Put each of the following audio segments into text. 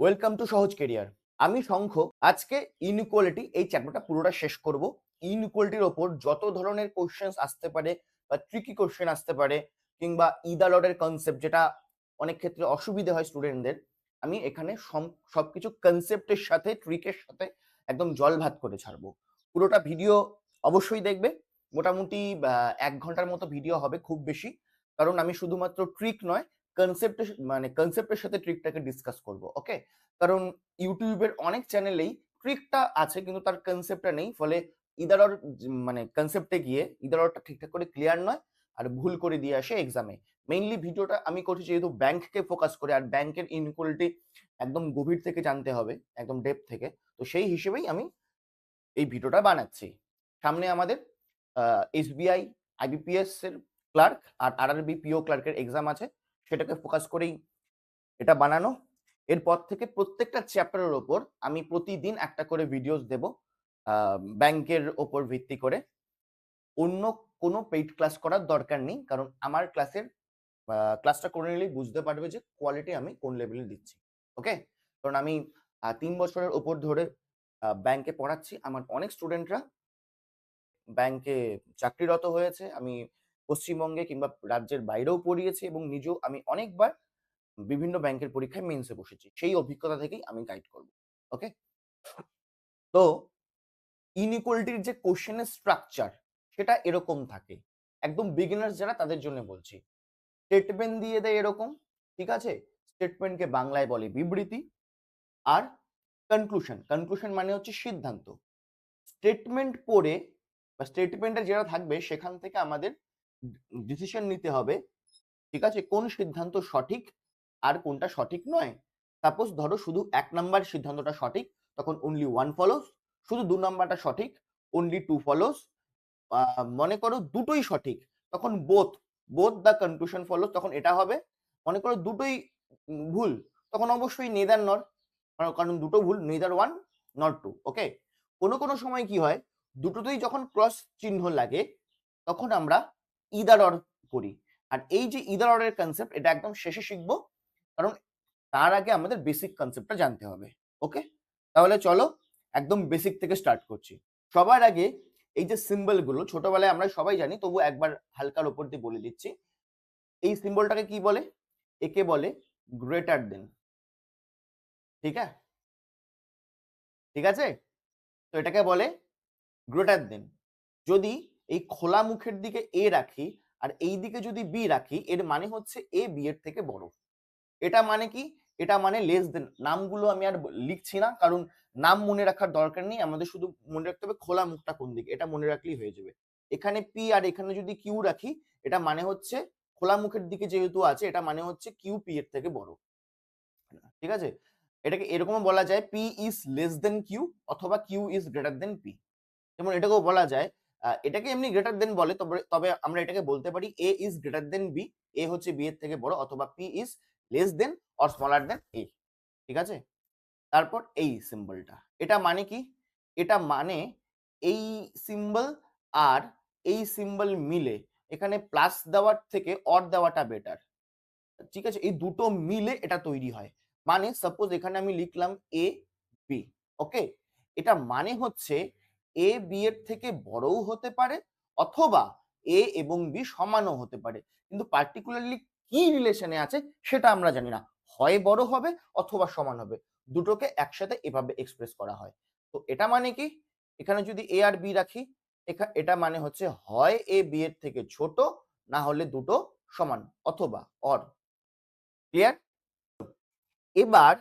Welcome to সহজ career. আমি শঙ্খ। আজকে ইনইকুয়ালিটি এই চ্যাপ্টারটা পুরোটা শেষ করব। ইনইকুয়ালিটির ওপর যত ধরনের কোশ্চেন্স আসতে পারে বা ট্রিকি কোশ্চেন আসতে পারে কিংবা ইদার অর্ডার কনসেপ্ট যেটা অনেক ক্ষেত্রে অসুবিধা হয় স্টুডেন্টদের, আমি এখানে সবকিছু কনসেপ্টের সাথে ট্রিকের সাথে একদম জল ভাত করে ছাড়বো। পুরোটা ভিডিও অবশ্যই দেখবে। মোটামুটি ১ ঘন্টার মতো ভিডিও হবে খুব বেশি। কারণ আমি শুধুমাত্র ট্রিক নয়, কনসেপ্টের সাথে ট্রিকটাকে ডিসকাস করব। ওকে? কারণ ইউটিউবের অনেক চ্যানেলেই ট্রিকটা আছে কিন্তু তার কনসেপ্টটা নেই। ফলে ইদার অর কনসেপ্টে গিয়ে ইদার অরটা ঠিকঠাক করে ক্লিয়ার নয় আর ভুল করে দিয়ে আসে এক্সামে। মেইনলি ভিডিওটা আমি করছি যেহেতু ব্যাংককে ফোকাস করে, আর ব্যাংকের ইনইকুয়ালিটি একদম গভীর থেকে জানতে হবে, একদম ডেপথ থেকে। তো সেই হিসেবেই আমি এই ভিডিওটা বানাচ্ছি। সামনে আমাদের এসবিআই, আইবিপিএস এর ক্লার্ক আর আরআরবি পিও ক্লার্কের এক্সাম আছে। সেটাকে ফোকাস করেই এটা বানানো। এরপর থেকে প্রত্যেকটা চ্যাপ্টারের ওপর আমি প্রতিদিন একটা করে ভিডিওস দেব ব্যাংকের ওপর ভিত্তি করে। অন্য কোনো পেইড ক্লাস করার দরকার নেই, কারণ আমার ক্লাসটা করে নিলেই বুঝতে পারবে যে কোয়ালিটি আমি কোন লেভেলে দিচ্ছি। ওকে? কারণ আমি ৩ বছরের ওপর ধরে ব্যাংকে পড়াচ্ছি। আমার অনেক স্টুডেন্টরা ব্যাংকে চাকরিরত হয়েছে। আমি পশ্চিমবঙ্গে কিংবা রাজ্যের বাইরেও পড়িয়েছি এবং নিজেও আমি অনেকবার বিভিন্ন ব্যাংকের পরীক্ষায় মেন্সে বসেছি। সেই অভিজ্ঞতা থেকেই আমি গাইড করব। ওকে? তো ইনইকুয়ালিটির যে কোশ্চেনের স্ট্রাকচার সেটা এরকম থাকে। একদম বিগিনার্স যারা তাদের জন্য বলছি। স্টেটমেন্ট দিয়ে দেয় এরকম, ঠিক আছে? স্টেটমেন্টকে বাংলায় বলে বিবৃতি। আর কনক্লুশন মানে হচ্ছে সিদ্ধান্ত। স্টেটমেন্ট পড়ে বা স্টেটমেন্টে যেটা থাকবে সেখান থেকে আমাদের ডিসিশন নিতে হবে, ঠিক আছে? কোন সিদ্ধান্ত সঠিক আর কোনটা সঠিক নয়। সাপোজ ধরো শুধু ১ নাম্বার সিদ্ধান্তটা সঠিক, তখন অনলি 1 ফলোস। শুধু ২ নাম্বারটা সঠিক, অনলি 2 ফলোস। মনে করো দুটোই সঠিক, তখন বোথ দ্য কনক্লুশন ফলোস, তখন এটা হবে। মনে করো দুটোই ভুল, তখন অবশ্যই নেদার নর, কারণ দুটো ভুল, নেদার 1 নট 2। ওকে? কোনো সময় কি হয়, দুটোতেই যখন ক্রস চিহ্ন লাগে তখন আমরা ইদার অর করি। আর এই যে ইদার অর এর কনসেপ্ট এটা একদম শেষে শিখবো, কারণ তার আগে আমাদের বেসিক কনসেপ্টটা জানতে হবে। ওকে? তাহলে চলো একদম বেসিক থেকে স্টার্ট করছি। সবার আগে এই যে সিম্বল গুলো ছোটবেলায় আমরা সবাই জানি, তবু একবার হালকার উপর দিয়ে বলে দিচ্ছি। এই সিম্বলটাকে কি বলে? একে বলে গ্রেটার দেন। ঠিক আছে? ঠিক আছে? তো এটাকে বলে গ্রেটার দেন। যদি এই খোলা মুখের দিকে এ রাখি আর এই দিকে যদি বি রাখি, এর মানে হচ্ছে এ বি এর থেকে বড়। এটা মানে কি? এটা মানে লেস দেন। নামগুলো আমি আর লিখছি না, কারণ নাম মনে রাখার দরকার নেই। আমাদের শুধু মনে রাখতে হবে খোলা মুখটা কোন দিকে, এটা মনে রাখলেই হয়ে যাবে। এখানে পি আর এখানে যদি কিউ রাখি, এটা মানে হচ্ছে খোলা মুখের দিকে যেহেতু আছে, এটা মানে হচ্ছে কিউ পি এর থেকে বড়। ঠিক আছে? এটাকে এরকমও বলা যায় P is less than Q অথবা Q is greater than P. যেমন এটাকেও বলা যায়, এটাকে এমনি গ্রেটার দেন বলে, তবে আমরা এটাকে বলতে পারি A is greater than B. A হচ্ছে বি এর থেকে বড়, অথবা P is less than or smaller than A. ঠিক আছে? তারপর এই সিম্বলটা, এটা মানে কি? এটা মানে এই সিম্বল আর এই সিম্বল মিলে এখানে প্লাস দেওয়ার থেকে অর দেওয়াটা বেটার। ঠিক আছে? এই দুটো মিলে এটা তৈরি হয়। মানে সাপোজ এখানে আমি লিখলাম এ বি। ওকে? এটা মানে হচ্ছে এ বি এর থেকে বড়ও হতে পারে, অথবা এ এবং বি সমানও হতে পারে। কিন্তু পার্টিকুলারলি কি রিলেশনে আছে সেটা আমরা জানি না। হয় বড় হবে অথবা সমান হবে। দুটোকে একসাথে এভাবে এক্সপ্রেস করা হয়। তো এটা মানে কি? এখানে যদি এ আর বি রাখি, এটা মানে হচ্ছে হয় এ বি এর থেকে ছোট, না হলে দুটো সমান, অথবা অর। ক্লিয়ার? এবার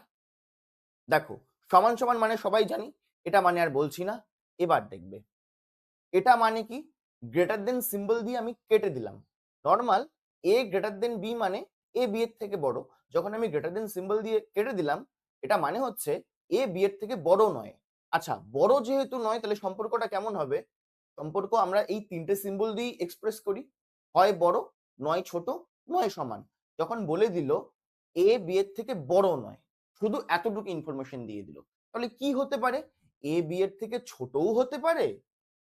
দেখো, সমান সমান মানে সবাই জানি, এটা মানে আর বলছি না। এবার দেখবে এটা মানে কি? গ্রেটার দেন সিম্বল দিয়ে আমি কেটে দিলাম। নর্মাল এ গ্রেটার দেন বি মানে এ বি এর থেকে বড়। যখন আমি গ্রেটার দেন সিম্বল দিয়ে কেটে দিলাম, এটা মানে হচ্ছে এ বি এর থেকে বড় নয়। আচ্ছা, বড় যেহেতু নয়, তাহলে সম্পর্কটা কেমন হবে? সম্পর্ক আমরা এই তিনটে সিম্বল দিয়েই এক্সপ্রেস করি। হয় বড়, নয় ছোট, নয় সমান। যখন বলে দিল এ বি এর থেকে বড় নয়, শুধু এতটুকু ইনফরমেশন দিয়ে দিল, তাহলে কি হতে পারে? এ বি এর থেকে ছোটও হতে পারে,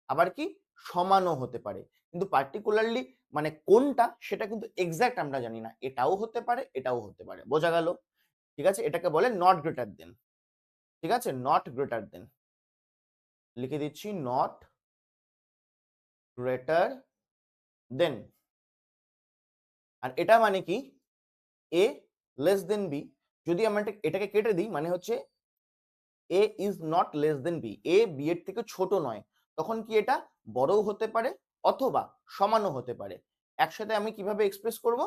আবার কি সমানও হতে পারে। কিন্তু পার্টিকুলারলি মানে কোনটা সেটা কিন্তু এক্সাক্ট আমরা জানি না। এটাও হতে পারে, এটাও হতে পারে। বোঝা গেল? ঠিক আছে, এটাকে বলে নট গ্রেটার দেন। ঠিক আছে, নট গ্রেটার দেন, লিখে দিচ্ছি নট গ্রেটার দেন। আর এটা মানে কি, এ লেস দেন বি। যদি আমরা এটাকে কেটে দিই মানে হচ্ছে A is not less than B, A B এর থেকে ছোট নয়, তখন কি এটা বড়ও হতে পারে অথবা সমানও হতে পারে। একসাথে আমি কিভাবে এক্সপ্রেস করব,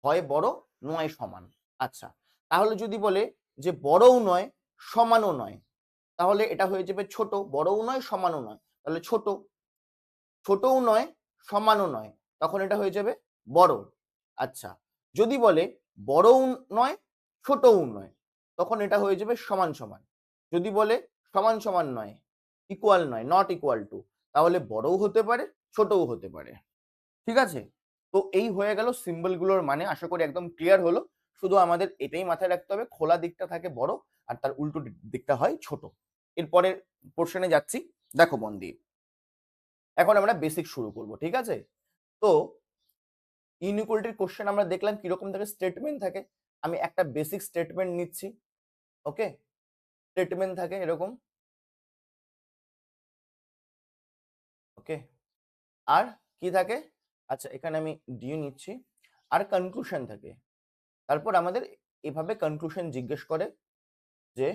হয় বড় নয় সমান। আচ্ছা, তাহলে যদি বলে যে বড়ও নয় সমানও নয়, তাহলে এটা হয়ে যাবে ছোট। বড়ও নয় সমানও নয়, তাহলে ছোট। ছোটও নয় সমানও নয়, তখন এটা হয়ে যাবে বড়। আচ্ছা, যদি বলে বড়ও নয় ছোটও নয়, তখন এটা হয়ে যাবে সমান সমান। যদি বলে সমান সমান নয়, ইকুয়াল নয়, নট ইকুয়াল টু, তাহলে বড়ও হতে পারে ছোটও হতে পারে। ঠিক আছে, তো এই হয়ে গেল সিম্বলগুলোর মানে। আশা করি একদম ক্লিয়ার হলো। শুধু আমাদের এটাই মাথায় রাখতে হবে, খোলা দিকটা থাকে বড় আর তার উল্টো দিকটা হয় ছোট। এরপরে পোর্শনে যাচ্ছি, দেখো মন দিয়ে। এখন আমরা বেসিক শুরু করব, ঠিক আছে। তো ইনইকুয়ালিটির কোশ্চেন আমরা দেখলাম কিরকম থাকে, স্টেটমেন্ট থাকে। আমি একটা বেসিক স্টেটমেন্ট নিচ্ছি, ওকে। স্টেটমেন্ট থাকে এরকম, ওকে। আর কি থাকে, আচ্ছা এখানে আমি ডি নিচ্ছি, আর কনক্লুশন থাকে। তারপর আমাদের এভাবে কনক্লুশন জিজ্ঞেস করে যে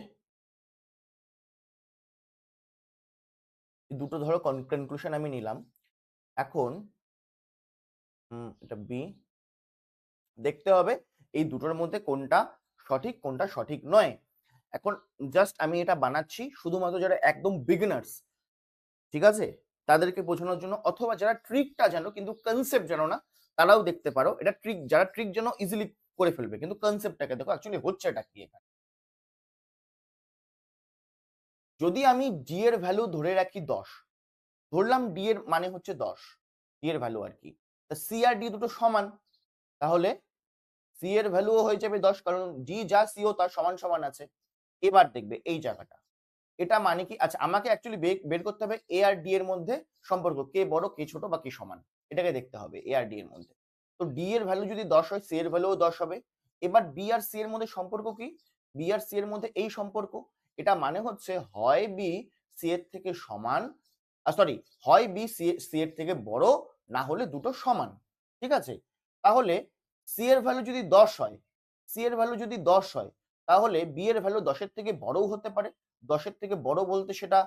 দুটো ধরো কনক্লুশন আমি নিলাম। এখন এটা বি, দেখতে হবে এই দুটোর মধ্যে কোনটা সঠিক কোনটা সঠিক নয়। এখন জাস্ট আমি এটা বানাচ্ছি শুধুমাত্র যারা একদম বিগিনার্স, ঠিক আছে, তাদেরকে বোঝানোর জন্য, অথবা যারা ট্রিকটা জানো কিন্তু কনসেপ্ট জানো না, তারাও দেখতে পারো। এটা ট্রিক, যারা ট্রিক জানো ইজিলি করে ফেলবে, কিন্তু কনসেপ্টটাকে দেখো অ্যাকচুয়ালি হচ্ছে এটা কি। এখানে যদি আমি ডি এর ভ্যালু ধরে রাখি 10, ধরলাম ডি এর মানে হচ্ছে 10, ডি এর ভ্যালু আর কি, তা সি আর ডি দুটো সমান, তাহলে সি এর ভ্যালুও হয়ে যাবে 10, কারণ ডি যা সিও তার সমান সমান আছে। এবার দেখবে এই জায়গাটা, এটা মানে কি, আচ্ছা আমাকে অ্যাকচুয়ালি বের করতে হবে এ আর ডি এর মধ্যে সম্পর্ক, কে বড় কে ছোট বা কে সমান, এটাকে দেখতে হবে এ আর ডি এর মধ্যে। তো ডি এর ভ্যালু যদি 10 হয়, সি এর ভ্যালুও 10 হবে। এবার বি আর সি এর মধ্যে সম্পর্ক কি, বি আর সি এর মধ্যে এই সম্পর্ক, এটা মানে হচ্ছে হয় বি সি এর থেকে সমান, সরি, হয় বি সি এর থেকে বড়, না হলে দুটো সমান। ঠিক আছে, তাহলে সি এর ভ্যালু যদি 10 হয়, সি এর ভ্যালু যদি 10 হয়, তাহলে বি এর ভ্যালু 10 এর থেকে বড়ও হতে পারে। 10 এর থেকে বড় বলতে সেটা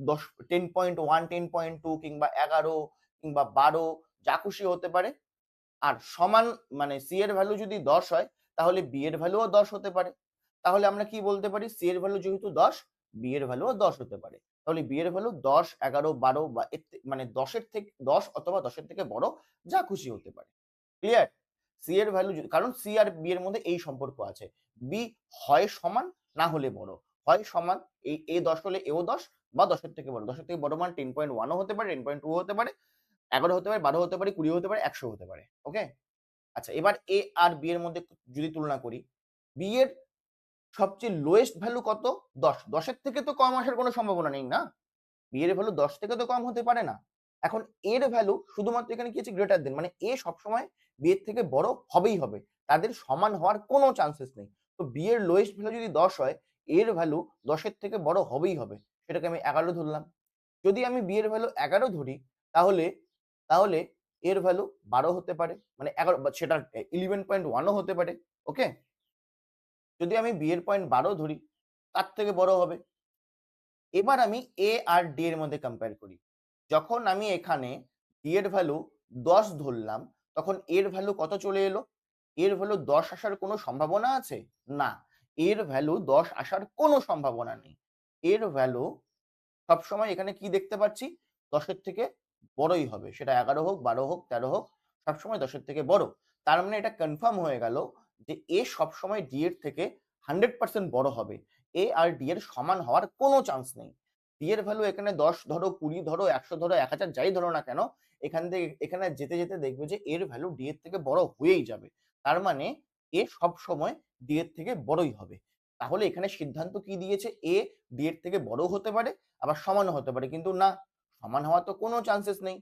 10, 10.1, 10.2 কিংবা 11 কিংবা 12, যা খুশি হতে পারে। আর সমান মানে সি এর ভ্যালু যদি 10 হয়, তাহলে বি এর ভ্যালুও 10 হতে পারে। তাহলে আমরা কি বলতে পারি, সি এর ভ্যালু যেহেতু 10, বি এর ভ্যালুও 10 হতে পারে। তাহলে বি এর ভ্যালু 10, 11, 12 বা মানে 10 এর থেকে 10 অথবা 10 এর থেকে বড়, যা খুশি হতে পারে। ক্লিয়ার? সি এর ভ্যালু, কারণ সি আর বি এর মধ্যে এই সম্পর্ক আছে, বি হয় সমান না হলে বড়, হয় সমান, এই এ 10 হলে এও 10, বা 10 এর থেকে বড়। 10 এর থেকে বড় মানে 10.1 হতে পারে, 10.2 হতে পারে, 11 হতে পারে, 12 হতে পারে, 20 হতে পারে, 100 হতে পারে। ওকে, আচ্ছা এবার এ আর বি এর মধ্যে যদি তুলনা করি, বি এর সবচেয়ে লোয়েস্ট ভ্যালু কত, 10, 10 এর থেকে তো কম আসার কোনো সম্ভাবনা নেই না, বি এর ভ্যালু 10 থেকে তো কম হতে পারে না। এখন এর ভ্যালু শুধুমাত্র এখানে কি আছে, গ্রেটার দেন, মানে এ সবসময় বি এর থেকে বড় হবেই হবে, তাদের সমান হওয়ার কোনো চান্সেস নেই। তো বি এর লোয়েস্ট ভ্যালু যদি 10 হয়, এর ভ্যালু 10 এর থেকে বড় হবেই হবে, সেটাকে আমি 11 ধরলাম। যদি আমি বি এর ভ্যালু 11 ধরি, তাহলে তাহলে এর ভ্যালু 12 হতে পারে, মানে 11, সেটা 11.1ও হতে পারে। ওকে, যদি আমি বি এর পয়েন্ট 12 ধরি, তার থেকে বড় হবে। এবার আমি এ আর ডি এর মধ্যে কম্পেয়ার করি। যখন আমি এখানে ডি এর ভ্যালু 10 ধরলাম, তখন এর ভ্যালু কত চলে এলো, এর ভ্যালু 10 আসার কোনো সম্ভাবনা আছে না, এর ভ্যালু 10 আসার কোনো সম্ভাবনা নেই। এর ভ্যালু সবসময় এখানে কি দেখতে পাচ্ছি, 10 এর থেকে বড়ই হবে, সেটা 11 হোক, 12 হোক, 13 হোক, সবসময় 10 এর থেকে বড়। তার মানে এটা কনফার্ম হয়ে গেল যে এ সবসময় ডি এর থেকে 100% বড় হবে, এ আর ডি এর সমান হওয়ার কোনো চান্স নেই। ডি এর ভ্যালু এখানে 10 ধরো, 20 ধরো, 100 ধরো, 1000, যাই ধরো না কেন, এখান থেকে এখানে যেতে যেতে দেখবে যে এর ভ্যালু ডি এর থেকে বড় হয়েই যাবে। তার মানে এ সব সময় ডি এর থেকে বড়ই হবে। তাহলে এখানে সিদ্ধান্ত কি দিয়েছে, এ ডি এর থেকে বড় হতে পারে, আবার সমানও হতে পারে, কিন্তু না, সমান হওয়ার তো কোনো চান্সেস নেই,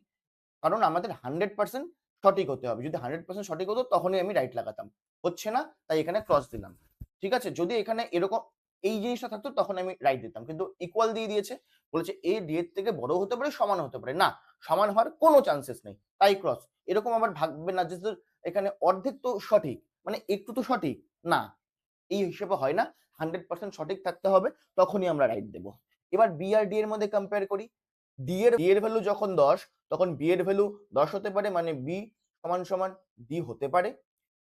কারণ আমাদের 100% সঠিক হতে হবে। যদি 100% সঠিক হতো তখনই আমি রাইট লাগাতাম, হচ্ছে না, তাই এখানে ক্রস দিলাম। ঠিক আছে, যদি এখানে এরকম এই জিনিসটা থাকতো তখন আমি রাইট দিতাম, কিন্তু ইকুয়াল দিয়ে দিয়েছে, বলেছে এ ডি এর থেকে বড় হতে পারে, সমান হতে পারে না, সমান হওয়ার কোনো চান্সেস নেই, তাই ক্রস। এরকম আবার ভাববে না যে এখানে অর্ধেক তো সঠিক, মানে একটু তো সঠিক না, এই হিসেবে হয় না, 100% সঠিক থাকতে হবে, তখনই আমরা রাইট দেবো। এবার বি আর ডি এর মধ্যে কম্পেয়ার করি। ডি এর ভ্যালু যখন 10, তখন বি এর ভ্যালু 10 হতে পারে, মানে বি সমান সমান ডি হতে পারে।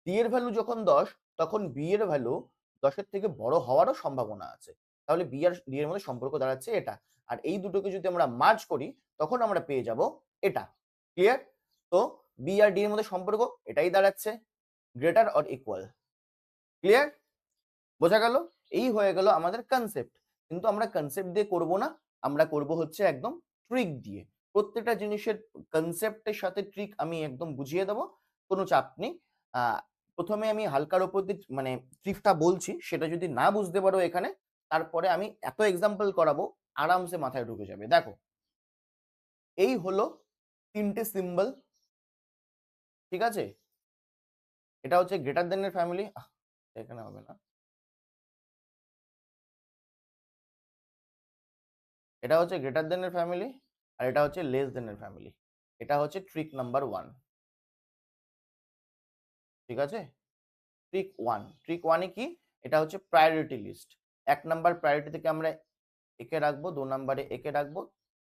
ডি এর ভ্যালু যখন 10, তখন বি এর ভ্যালু 10 এর থেকে বড় হওয়ারও সম্ভাবনা আছে। তাহলে বি আর ডি এর মধ্যে সম্পর্ক দাঁড়াচ্ছে এটা। আর এই দুটোকে যদি আমরা মার্জ করি, তখন আমরা পেয়ে যাব এটা। ক্লিয়ার? তো বি আর ডি এর মধ্যে সম্পর্ক এটাই দাঁড়াচ্ছে, গ্রেটার অর ইকুয়াল। ক্লিয়ার? বোঝা গেল? এই হয়ে গেল আমাদের কনসেপ্ট। কিন্তু আমরা কনসেপ্ট দিয়ে করব না, আমরা করব হচ্ছে একদম ট্রিক দিয়ে। প্রত্যেকটা জিনিসের কনসেপ্টের সাথে ট্রিক আমি একদম বুঝিয়ে দেবো, কোনো চাপ নেই। প্রথমে আমি হালকার উপর দিয়ে মানে ট্রিকটা বলছি, সেটা যদি না বুঝতে পারো এখানে, তারপরে আমি এত এক্সাম্পল করাবো, আরামসে মাথায় ঢুকে যাবে। দেখো, এই হলো 3টে সিম্বল, ঠিক আছে? এটা হচ্ছে গ্রেটার দেন এর ফ্যামিলি, এখানে হবে না। এটা হচ্ছে গ্রেটার দেন এর ফ্যামিলি, আর এটা হচ্ছে লেস দেন এর ফ্যামিলি। এটা হচ্ছে ট্রিক নাম্বার 1, ঠিক আছে? ট্রিক 1, ট্রিক 1 এ কি? এটা হচ্ছে প্রায়োরিটি লিস্ট। 1 নাম্বার প্রায়োরিটি থেকে আমরা একে রাখবো, 2 নাম্বারে একে রাখবো,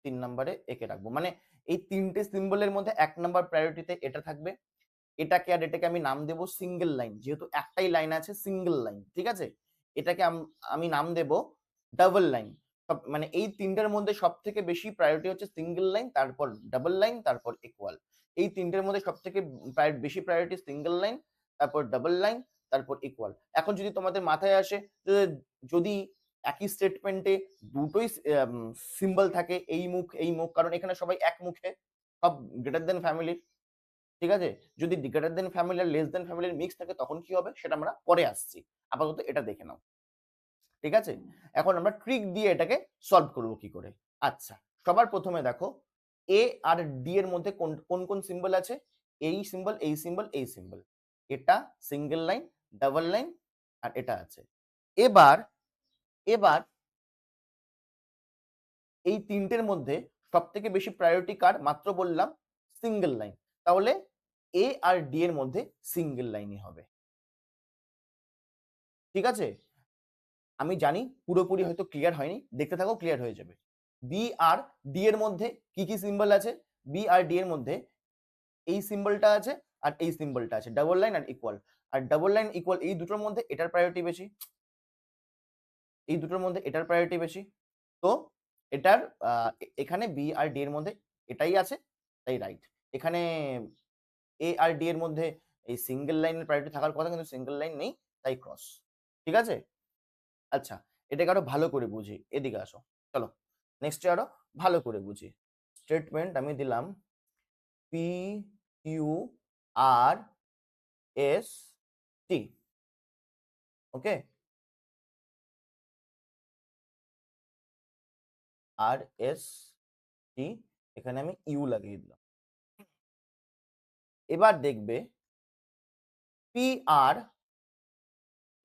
3 নাম্বারে একে রাখবো। মানে এই 3টে সিম্বলের মধ্যে 1 নাম্বার প্রায়োরিটিতে এটা থাকবে। এটাকে আর এটাকে আমি নাম দেব সিঙ্গেল লাইন, যেহেতু একটাই লাইন আছে, সিঙ্গেল লাইন, ঠিক আছে? এটাকে আমি নাম দেব ডাবল লাইন। মানে এই 3টার মধ্যে সবথেকে বেশি প্রায়োরিটি হচ্ছে সিঙ্গেল লাইন, তারপর ডাবল লাইন, তারপর ইকুয়াল। এই 3টের মধ্যে সবথেকে বেশি প্রায়োরিটি সিঙ্গেল লাইন, তারপর ডাবল লাইন, তারপর ইকুয়াল। এখন যদি তোমাদের মাথায় আসে যে যদি একই স্টেটমেন্টে দুটোই সিম্বল থাকে, এই মুখ এই মুখ, কারণ এখানে সবাই এক মুখে, সব গ্রেটার দেন ফ্যামিলির, ঠিক আছে? যদি গ্রেটার দেন ফ্যামিলি আর লেস দেন ফ্যামিলির মিক্স থাকে, তখন কি হবে সেটা আমরা পরে আসছি, আপাতত এটা দেখে নাও, ঠিক আছে? এখন আমরা ট্রিক দিয়ে এটাকে সলভ করব কি করে। আচ্ছা, সবার প্রথমে দেখো, এ আর ডি এর মধ্যে কোন কোন কোন সিম্বল আছে? এই সিম্বল, এই সিম্বল, এই সিম্বল। এটা সিঙ্গেল লাইন, ডাবল লাইন, আর এটা আছে। এবার এবার এই 3টের মধ্যে সবথেকে বেশি প্রায়োরিটি কার? মাত্র বললাম সিঙ্গেল লাইন। তাহলে এ আর ডি এর মধ্যে সিঙ্গেল লাইনই হবে, ঠিক আছে? আমি জানি পুরোপুরি হয়তো ক্লিয়ার হয়নি, দেখতে থাকো, ক্লিয়ার হয়ে যাবে। বি আর ডি এর মধ্যে কি কি সিম্বল আছে? বি আর ডি এর মধ্যে এই সিম্বলটা আছে আর এই সিম্বলটা আছে, ডাবল লাইন আর ইকুয়াল। আর ডাবল লাইন ইকুয়াল এই দুটোর মধ্যে এটার প্রায়োরিটি বেশি, এই দুটোর মধ্যে এটার প্রায়োরিটি বেশি। তো এটার এখানে বি আর ডি এর মধ্যে এটাই আছে, তাই রাইট। এখানে এ আর ডি এর মধ্যে এই সিঙ্গেল লাইনের প্রায়োরিটি থাকার কথা, কিন্তু সিঙ্গেল লাইন নেই, তাই ক্রস, ঠিক আছে? আচ্ছা, এটাকে আরো ভালো করে বুঝি, এদিকে আসো, চলো নেক্সটে আরো ভালো করে বুঝি। স্টেটমেন্ট আমি দিলাম P Q R S T, ওকে? আর এস টি, এখানে আমি ইউ লাগিয়ে দিলাম। এবার দেখবে পি আর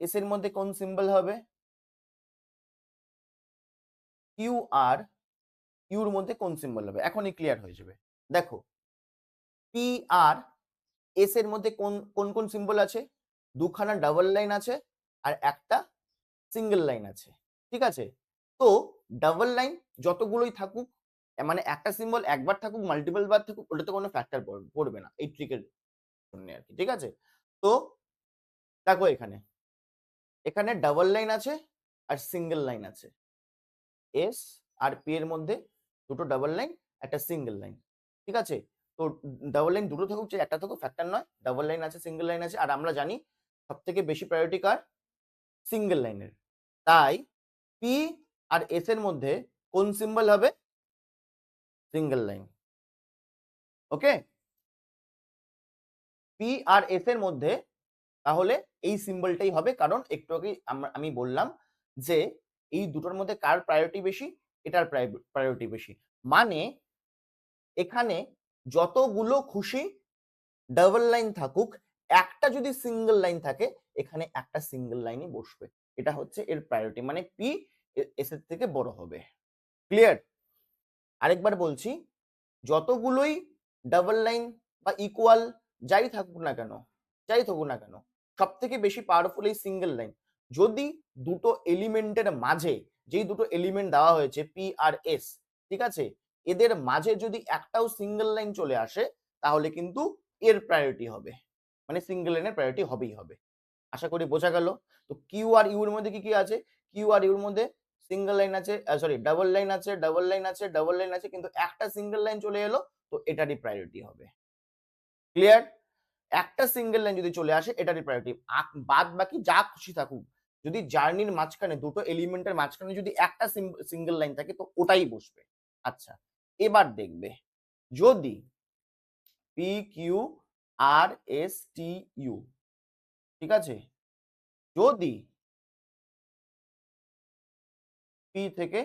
এস এর মধ্যে কোন সিম্বল হবে? কিউ আর ইউর মধ্যে কোন সিম্বল হবে? এখনই ক্লিয়ার হয়ে যাবে। দেখো, পি আর এস এর মধ্যে কোন কোন কোন সিম্বল আছে? দুখানা ডাবল লাইন আছে আর একটা সিঙ্গেল লাইন আছে, ঠিক আছে? তো ডাবল লাইন যতগুলোই থাকুক, মানে একটা সিম্বল একবার থাকুক, মাল্টিপল বার থাকুক, ওটাতে কোনো ফ্যাক্টর পড়বে না এই ট্রিকের জন্য আর কি, ঠিক আছে? তো দেখো, এখানে এখানে ডাবল লাইন আছে আর সিঙ্গেল লাইন আছে। এস আর পি এর মধ্যে দুটো ডাবল লাইন, একটা সিঙ্গেল লাইন, ঠিক আছে? তো ডাবল লাইন দুটো থাকুক, যে একটা থাকুক, ফ্যাক্টর নয়। ডাবল লাইন আছে, সিঙ্গেল লাইন আছে, আর আমরা জানি সব থেকে বেশি প্রায়োরিটি কার? সিঙ্গেল লাইনের। তাই পি আর এস এর মধ্যে কোন সিম্বল হবে? সিঙ্গেল লাইন, ওকে? পি আর এস এর মধ্যে তাহলে এই সিম্বলটাই হবে, কারণ একটু আগে আমি বললাম যে এই দুটোর মধ্যে কার প্রায়োরিটি বেশি? এটার প্রায়োরিটি বেশি। মানে এখানে যতগুলো খুশি ডাবল লাইন থাকুক, একটা যদি সিঙ্গেল লাইন থাকে এখানে একটা সিঙ্গেল লাইনই বসবে, এটা হচ্ছে এর প্রায়োরিটি, মানে পি এস এর থেকে বড় হবে। ক্লিয়ার? আরেকবার বলছি, যতগুলোই ডাবল লাইন বা ইকুয়াল যাই থাকুক না কেন, যাই থাকুক না কেন, সব থেকে বেশি পাওয়ারফুল এই সিঙ্গেল লাইন। যদি দুটো এলিমেন্টের মাঝে, যেই দুটো এলিমেন্ট দেওয়া হয়েছে পি আর এস, ঠিক আছে, এদের মাঝে যদি একটাও সিঙ্গেল লাইন চলে আসে তাহলে কিন্তু এর প্রায়োরিটি হবে, মানে সিঙ্গেল লাইনের প্রায়োরিটি হবেই হবে। আশা করি বোঝা গেল। তো কিউ আর ইউ এর মধ্যে কি কি আছে? কিউ আর ইউর মধ্যে সিঙ্গেল লাইন আছে, সরি ডাবল লাইন আছে, ডাবল লাইন আছে, ডাবল লাইন আছে, কিন্তু একটা সিঙ্গেল লাইন চলে এলো তো এটারই প্রায়োরিটি হবে। ক্লিয়ার? একটা সিঙ্গেল লাইন যদি চলে আসে এটারই প্রায়োরিটি, বাদ বাকি যা খুশি থাকুক, যদি জার্নির মাঝখানে দুটো এলিমেন্টের মাঝখানে যদি একটা সিঙ্গেল লাইন থাকে তো ওটাই বসবে। আচ্ছা, এবার দেখবে যদি P Q R S T U, ঠিক আছে, যদি পি থেকে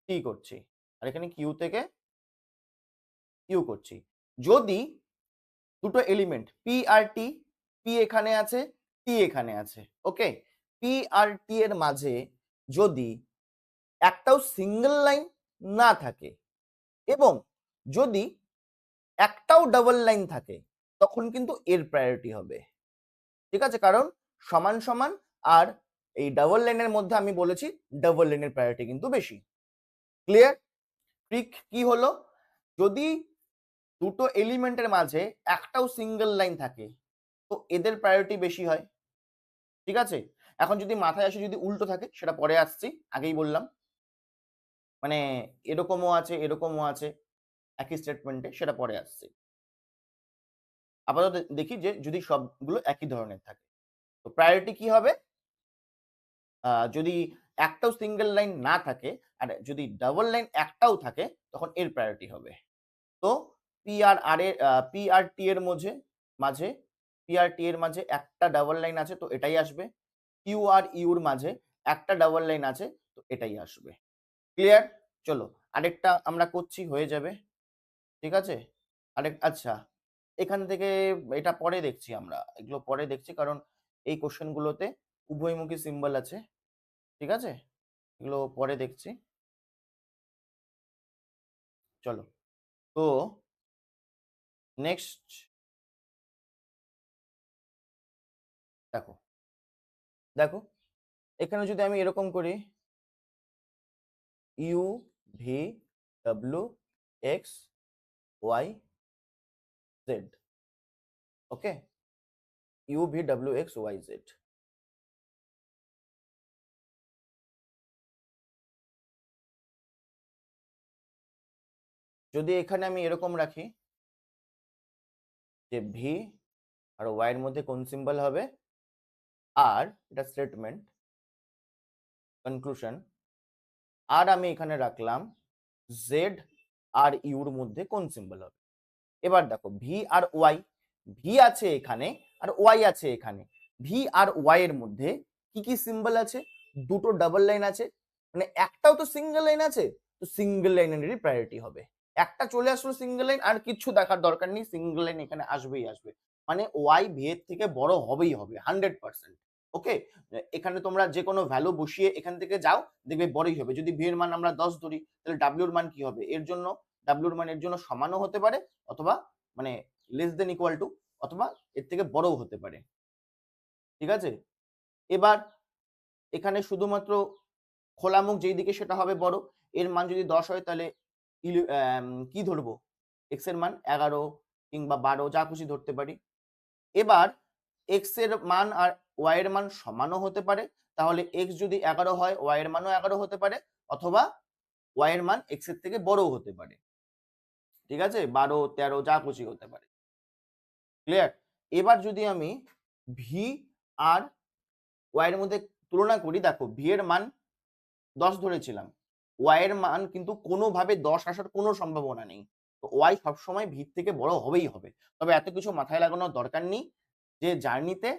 টি করছি আর এখানে কিউ থেকে ইউ করছি, যদি দুটো এলিমেন্ট পি আর টি, পি এখানে আছে, টি এখানে আছে, ওকে, পি আর টি এর মাঝে যদি একটাও সিঙ্গেল লাইন না থাকে এবং যদি একটাও ডাবল লাইন থাকে তখন কিন্তু এর প্রায়োরিটি হবে, ঠিক আছে, কারণ সমান সমান, আর এই ডাবল লাইনের মধ্যে আমি বলেছি ডাবল লাইনের প্রায়োরিটি কিন্তু বেশি। ক্লিয়ার? ট্রিক কি হলো, যদি দুটো এলিমেন্টের মাঝে একটাও সিঙ্গেল লাইন থাকে তো এদের প্রায়োরিটি বেশি হয়, ঠিক আছে। এখন যদি মাথায় আসে যদি উল্টো থাকে সেটা পরে আসছি, আগেই বললাম, মানে এরকমও আছে এরকমও আছে একই স্টেটমেন্টে, সেটা পরে আসছি। আপাতত দেখি যে যদি সবগুলো একই ধরনের থাকে তো প্রায়োরিটি কি হবে, যদি একটাও সিঙ্গেল লাইন না থাকে আর যদি ডাবল লাইন একটাও থাকে তখন এর প্রায়োরিটি হবে। তো পি আর আর এর পি আর টি এর মাঝে পি আর টি এর মাঝে একটা ডাবল লাইন আছে তো এটাই আসবে, কিউ আর ইউর মাঝে একটা ডাবল লাইন আছে তো এটাই আসবে। ক্লিয়ার? চলো আরেকটা আমরা করছি, হয়ে যাবে, ঠিক আছে। আচ্ছা, এখান থেকে এটা পরে দেখছি, আমরা এগুলো পরে দেখছি কারণ এই কোশ্চেন গুলোতে উভয়মুখী সিম্বল আছে, ঠিক আছে, এগুলো পরে দেখছি। চলো, তো নেক্সট দেখো, দেখো এখানে যদি আমি এরকম করি U V W X Y Z, okay, U V W X Y Z, যদি এখানে আমি এরকম রাখি যে ভি আর ওয়াই এর মধ্যে কোন সিম্বল হবে, আর এটা স্টেটমেন্ট কনক্লুশন, আর আমি এখানে রাখলাম জেড আর ইউর মধ্যে কোন সিম্বল হবে। এবার দেখো ভি আর ওয়াই, ভি আছে এখানে আর ওয়াই আছে এখানে, ভি আর ওয়াই এর মধ্যে কি কি সিম্বল আছে, দুটো ডাবল লাইন আছে, মানে একটাও তো সিঙ্গেল লাইন আছে, তো সিঙ্গেল লাইনেরই প্রায়োরিটি হবে। একটা চলে আসলো সিঙ্গেল লাইন, আর কিছু দেখার দরকার নেই, সিঙ্গেল লাইন এখানে আসবেই আসবে, মানে ওয়াই ভি এর থেকে বড় হবেই হবে 100%। ওকে, এখানে তোমরা যে কোনো ভ্যালু বসিয়ে এখান থেকে যাও, দেখবে বড়ই হবে। যদি ভি এর মান আমরা 10 ধরি তাহলে ডাব্লিউর মান কি হবে, এর জন্য ডাব্লিউর মান এর জন্য সমানও হতে পারে অথবা মানে লেস দেন ইকুয়াল টু, অথবা এর থেকে বড়ও হতে পারে, ঠিক আছে। এবার এখানে শুধুমাত্র খোলা মুখ যেই দিকে সেটা হবে বড়, এর মান যদি 10 হয় তাহলে কি ধরবো, এক্স এর মান 11 কিংবা 12 যা খুশি ধরতে পারি। এবার এক্স এর মান আর ওয়াই এর মান সমানও হতে পারে, তাহলে এক্স যদি 11 হয় ওয়াই এর মানও 11 হতে পারে, অথবা ওয়াই এর মান এক্স এর থেকে বড়ও হতে পারে, ঠিক আছে, 12 13 যা খুশি হতে পারে। ক্লিয়ার? এবার যদি আমি ভি আর ওয়াই এর মধ্যে তুলনা করি, দেখো ভি এর মান 10 ধরেছিলাম, ওয়াই এর মান কিন্তু কোনোভাবে 10 আসার কোনো সম্ভাবনা নেই, তো ওয়াই সবসময় ভি থেকে বড় হবেই হবে। তবে এত কিছু মাথায় লাগানোর দরকার নেই, যে জার্নিতে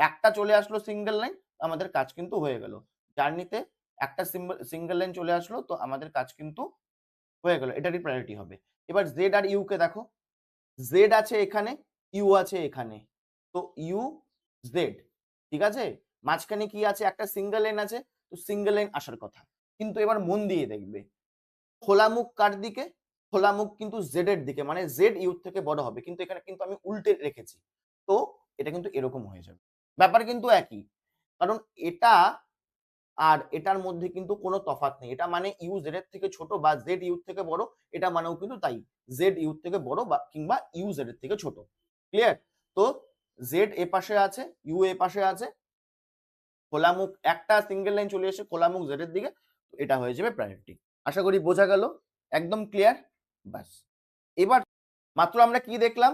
একটা চলে আসলো সিঙ্গেল লাইন, আমাদের কাজ কিন্তু হয়ে গেল। জার্নিতে একটা সিঙ্গেল লাইন চলে আসলো তো আমাদের কাজ কিন্তু হয়ে গেল, এটারই প্রায়োরিটি হবে। এবার জেড আর ইউ কে দেখো, জেড আছে এখানে, ইউ আছে এখানে, তো ইউ জেড, ঠিক আছে? মাঝখানে কি আছে? একটা সিঙ্গেল লাইন আছে, তো সিঙ্গেল লাইন আসার কথা। কিন্তু এবার মন দিয়ে দেখবে, খোলা মুখ কার দিকে? খোলা মুখ কিন্তু জেড এর দিকে, মানে জেড ইউর থেকে বড় হবে, কিন্তু এখানে কিন্তু আমি উল্টে রেখেছি। তো এটা কিন্তু এরকম হয়ে যাবে। ব্যাপার কিন্তু একই, কারণ এটা আর এটার মধ্যে কিন্তু কোনো তফাৎ নেই। এটা মানে ইউ জেড এর থেকে ছোট বা জেড ইউর থেকে বড়, এটা মানেও কিন্তু তাই, জেড ইউর থেকে বড় বা কিংবা ইউ জেড এর থেকে ছোট। ক্লিয়ার? তো জেড এ পাশে আছে, ইউ এ পাশে আছে, খোলা মুখ একটা সিঙ্গেল লাইন চলে এসে খোলা মুখ জেড এর দিকে, এটা হয়ে যাবে প্রায়োরিটি। আশা করি বোঝা গেল, একদম ক্লিয়ার। ব্যাস, এবার মাত্র আমরা কি দেখলাম?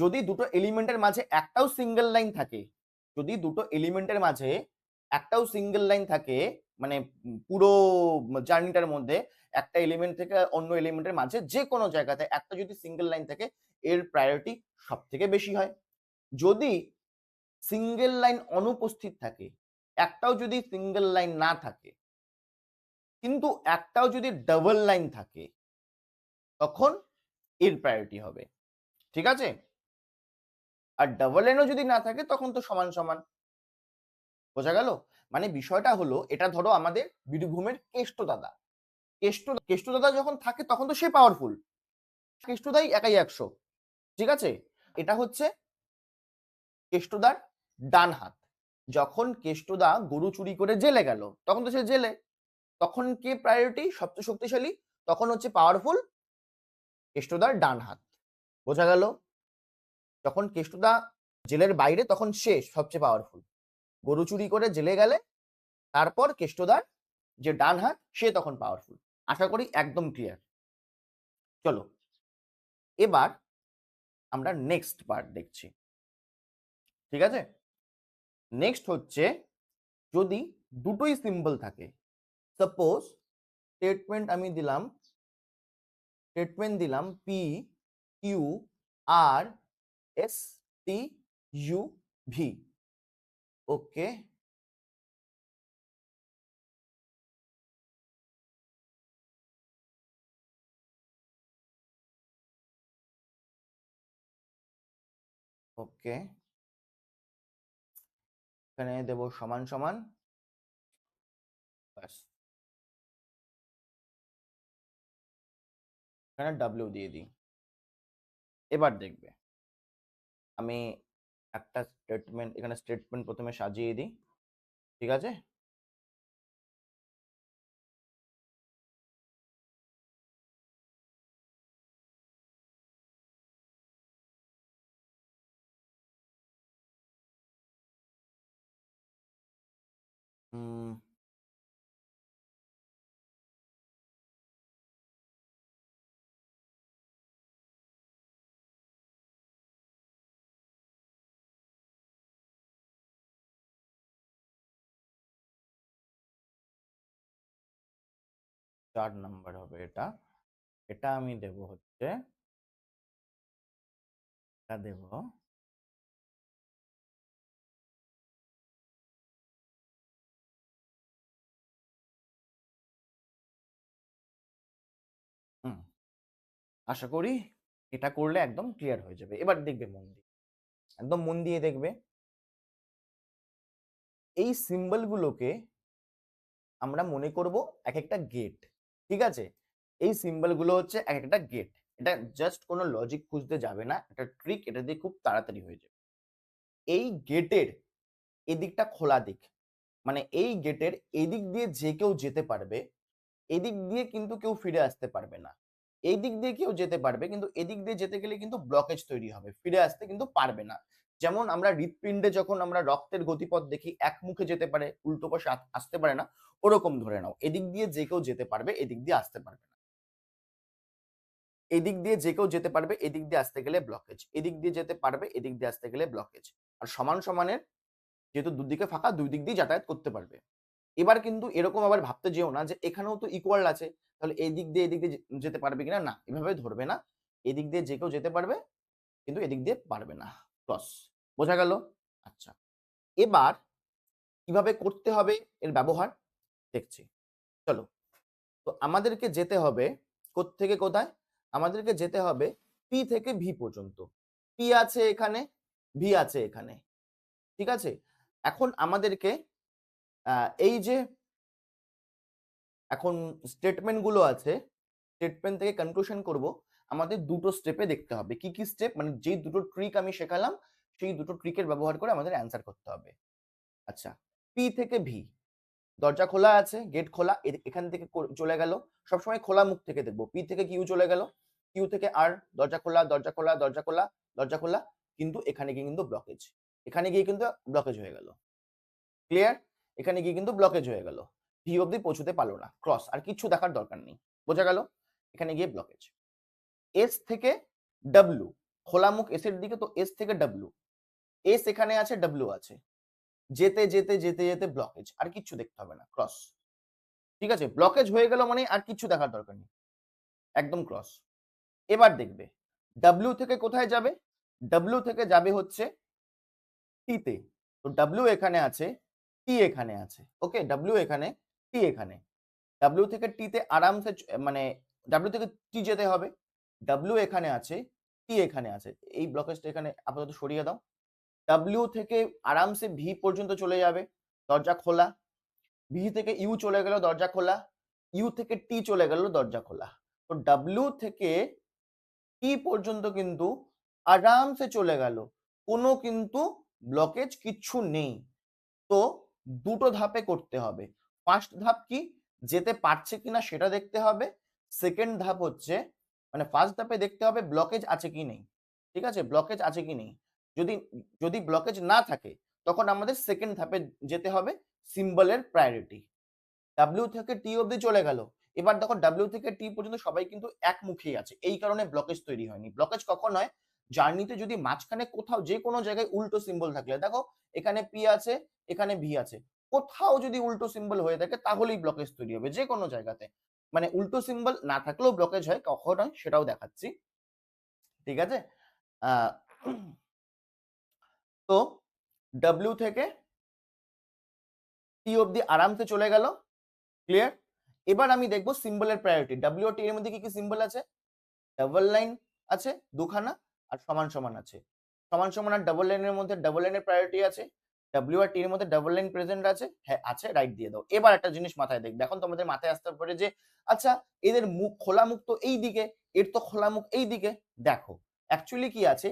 যদি দুটো এলিমেন্টের মাঝে একটাও সিঙ্গেল লাইন থাকে, যদি দুটো এলিমেন্টের মাঝে একটাও সিঙ্গেল লাইন থাকে, মানে পুরো জার্নিটার মধ্যে একটা এলিমেন্ট থেকে অন্য এলিমেন্টের মাঝে যে কোনো জায়গাতে একটা যদি সিঙ্গেল লাইন থাকে, এর প্রায়োরিটি সব থেকে বেশি হয়। যদি সিঙ্গেল লাইন অনুপস্থিত থাকে, একটাও যদি সিঙ্গেল লাইন না থাকে, কিন্তু একটাও যদি ডাবল লাইন থাকে, তখন এর প্রায়োরিটি হবে। ঠিক আছে? আর ডাবল লাইনও যদি না থাকে, তখন তো সমান সমান। বোঝা গেল? মানে বিষয়টা হলো, এটা ধরো আমাদের বীরভূমের কেষ্ট দাদা। কেষ্ট দাদা যখন থাকে তখন তো সে পাওয়ারফুল, কেষ্টদাই একাই 100। ঠিক আছে? এটা হচ্ছে কেষ্টদার ডান হাত। যখন কেষ্টদা গরু চুরি করে জেলে গেল, তখন তো সে জেলে, তখন কে প্রায়োরিটি সবচেয়ে শক্তিশালী? তখন হচ্ছে পাওয়ারফুল কেষ্টদার ডান হাত। বোঝা গেল? যখন কেষ্টদা জেলের বাইরে, তখন সে সবচেয়ে পাওয়ারফুল। গরু চুরি করে জেলে গেলে তারপর কেষ্টদার যে ডান হাত, সে তখন পাওয়ারফুল। আশা করি একদম ক্লিয়ার। চলো এবার আমরা নেক্সট পার্ট দেখছি। ঠিক আছে? নেক্সট হচ্ছে, যদি দুটোই সিম্বল থাকে, সাপোজ স্টেটমেন্ট দিলাম P Q R S T U V. ওকে, ওকে, এখানে দেব সমান সমান, ব্যাস, এখানে ডাব্লিউ দিয়ে দিই। এবার দেখবে, আমি একটা স্টেটমেন্ট, এখানে স্টেটমেন্ট প্রথমে সাজিয়ে দিই। ঠিক আছে? হুম, 4 নাম্বার হবে এটা। এটা আমি দেব হচ্ছে, এটা দেব হুম, আশা করি এটা করলে একদম ক্লিয়ার হয়ে যাবে। এবার দেখবে মন দিয়ে, একদম মন দিয়ে দেখবে, এই সিম্বল গুলোকে আমরা মনে করব এক একটা গেট। ঠিক আছে? এই সিম্বল গুলো হচ্ছে এক একটা গেট। এটা জাস্ট কোনো লজিক খুঁজতে যাবে না, এটা ট্রিক, এটা দিয়ে খুব তাড়াতাড়ি হয়ে যাবে। এই গেটের এদিকটা খোলা দিক, মানে এই গেটের এদিক দিয়ে যে কেউ যেতে পারবে, এদিক দিয়ে কিন্তু কেউ ফিরে আসতে পারবে না। এই দিক দিয়ে কেউ যেতে পারবে, কিন্তু এদিক দিয়ে যেতে গেলে কিন্তু ব্লকেজ তৈরি হবে, ফিরে আসতে কিন্তু পারবে না। যেমন আমরা হৃৎপিণ্ডে যখন আমরা রক্তের গতিপথ দেখি, এক মুখে যেতে পারে, উল্টো পাশে আসতে পারে না, ওরকম ধরে নাও এদিক দিয়ে যে কেউ যেতে পারবে, এদিক দিয়ে আসতে পারবে না। এদিক দিয়ে যে কেউ যেতে পারবে, এদিক দিয়ে আসতে গেলে ব্লকেজ, এদিক দিয়ে যেতে পারবে, এদিক দিয়ে আসতে গেলে ব্লকেজ। আর সমান সমানের যেহেতু দুদিকে ফাঁকা, দুই দিক দিয়ে যাতায়াত করতে পারবে। এবার কিন্তু এরকম আবার ভাবতে যেও না যে এখানেও তো ইকুয়াল আছে, তাহলে এই দিক দিয়ে এদিক দিয়ে যেতে পারবে কিনা, না, এভাবে ধরবে না। এদিক দিয়ে যে কেউ যেতে পারবে, কিন্তু এদিক দিয়ে পারবে না। ক্রস। বোঝা গেল? আচ্ছা, এবার কিভাবে করতে হবে এর ব্যবহার দেখছি। চলো, তো আমাদেরকে যেতে হবে কোত্থেকে কোথায়? আমাদেরকে যেতে হবে পি থেকে ভি পর্যন্ত। পি আছে এখানে, ভি আছে এখানে। ঠিক আছে? এখন আমাদেরকে এই যে এখন স্টেটমেন্ট গুলো আছে, স্টেটমেন্ট থেকে কনক্লুশন করব, আমাদের দুটো স্টেপে দেখতে হবে। কি, কি স্টেপ? মানে যেই দুটো ট্রিক আমি শেখালাম, সেই দুটো ট্রিকের ব্যবহার করে আমাদের অ্যান্সার করতে হবে। আচ্ছা, পি থেকে ভি, দরজা খোলা আছে, গেট খোলা, এখান থেকে চলে গেল। সবসময় খোলা মুখ থেকে দেখবো। পি থেকে কিউ চলে গেল, কিউ থেকে আর, দরজা খোলা, দরজা খোলা, দরজা খোলা, দরজা খোলা, কিন্তু এখানে গিয়ে কিন্তু ব্লকেজ। এখানে গিয়ে কিন্তু ব্লকেজ হয়ে গেল। ক্লিয়ার? এখানে গিয়ে কিন্তু ব্লকেজ হয়ে গেল। ভি অব্দি পৌঁছতে পারলো না, ক্রস, আর কিছু দেখার দরকার নেই। বোঝা গেল? এখানে গিয়ে ব্লকেজ। এস থেকে ডাব্লিউ, খোলা মুখ এস এর দিকে, তো এস থেকে ডাব্লিউ, এস এখানে আছে, ডাব্লিউ আছে, যেতে যেতে যেতে যেতে ব্লকেজ, আর কিচ্ছু দেখতে হবে না, ক্রস। ঠিক আছে? ব্লকেজ হয়ে গেল মানে আর কিচ্ছু দেখার দরকার নেই, একদম ক্রস। এবার দেখবে ডাব্লিউ থেকে কোথায় যাবে? ডাব্লিউ থেকে যাবে হচ্ছে টি তে। তো ডাব্লিউ এখানে আছে, টি এখানে আছে। ওকে, ডাব্লিউ এখানে, টি এখানে। ডাব্লিউ থেকে টি তে আরামসে মানে ডাব্লিউ থেকে টি যেতে হবে। ডাব্লিউ এখানে আছে, টি এখানে আছে। এই ব্লকেজটা এখানে আপাতত সরিয়ে দাও। ডাব্লিউ থেকে আরামসে ভি পর্যন্ত চলে যাবে, দরজা খোলা। ভি থেকে ইউ চলে গেল, দরজা খোলা। ইউ থেকে টি চলে গেল, দরজা খোলা। তো ডাব্লিউ থেকে টি পর্যন্ত কিন্তু আরামসে চলে গেল, কোনো কিন্তু ব্লকেজ কিচ্ছু নেই। তো দুটো ধাপে করতে হবে। ফার্স্ট ধাপ কি? যেতে পারছে কিনা সেটা দেখতে হবে। সেকেন্ড ধাপ হচ্ছে, মানে ফার্স্ট ধাপে দেখতে হবে ব্লকেজ আছে কি নেই। ঠিক আছে? ব্লকেজ আছে কি নেই। যদি যদি ব্লকেজ না থাকে, তখন আমাদের সেকেন্ড ধাপে যেতে হবে, সিম্বলের প্রায়োরিটি। ডাব্লিউ থেকে টি অব্দি চলে গেল। এবার দেখো ডাব্লিউ থেকে টি পর্যন্ত সবাই কিন্তু একমুখী আছে, এই কারণে ব্লকেজ তৈরি হয়নি। ব্লকেজ কখন হয়? জার্নিতে যদি মাঝখানে কোথাও যে কোনো জায়গায় উল্টো সিম্বল থাকলে, দেখো এখানে পি আছে, এখানে ভি আছে, কোথাও যদি উল্টো সিম্বল হয়ে থাকে তাহলেই ব্লকেজ তৈরি হবে, যে কোনো জায়গাতে। মানে উল্টো সিম্বল না থাকলেও ব্লকেজ হয়, কখন হয় সেটাও দেখাচ্ছি। ঠিক আছে? আহ তো ডাব্লিউ থেকে টি অব্দি আরামসে চলে গেল। ক্লিয়ার? এবার আমি দেখবো সিম্বলের প্রায়োরিটি। ডাব্লিউ আর টি এর মধ্যে কি কি সিম্বল আছে? ডাবল লাইন আছে দুখানা, আর সমান সমান আছে। সমান সমান আর ডাবল লাইনের মধ্যে ডাবল লাইনের প্রায়োরিটি আছে। ডাব্লিউ আর টি এর মধ্যে ডাবল লাইন প্রেজেন্ট আছে, হ্যাঁ আছে, রাইট দিয়ে দাও। এবার একটা জিনিস মাথায় দেখবে, এখন তোমাদের মাথায় আসতে পারে যে আচ্ছা এদের মুখ, খোলা মুখ তো এই দিকে, এর তো খোলা মুখ এই দিকে। দেখো অ্যাকচুয়ালি কি আছে,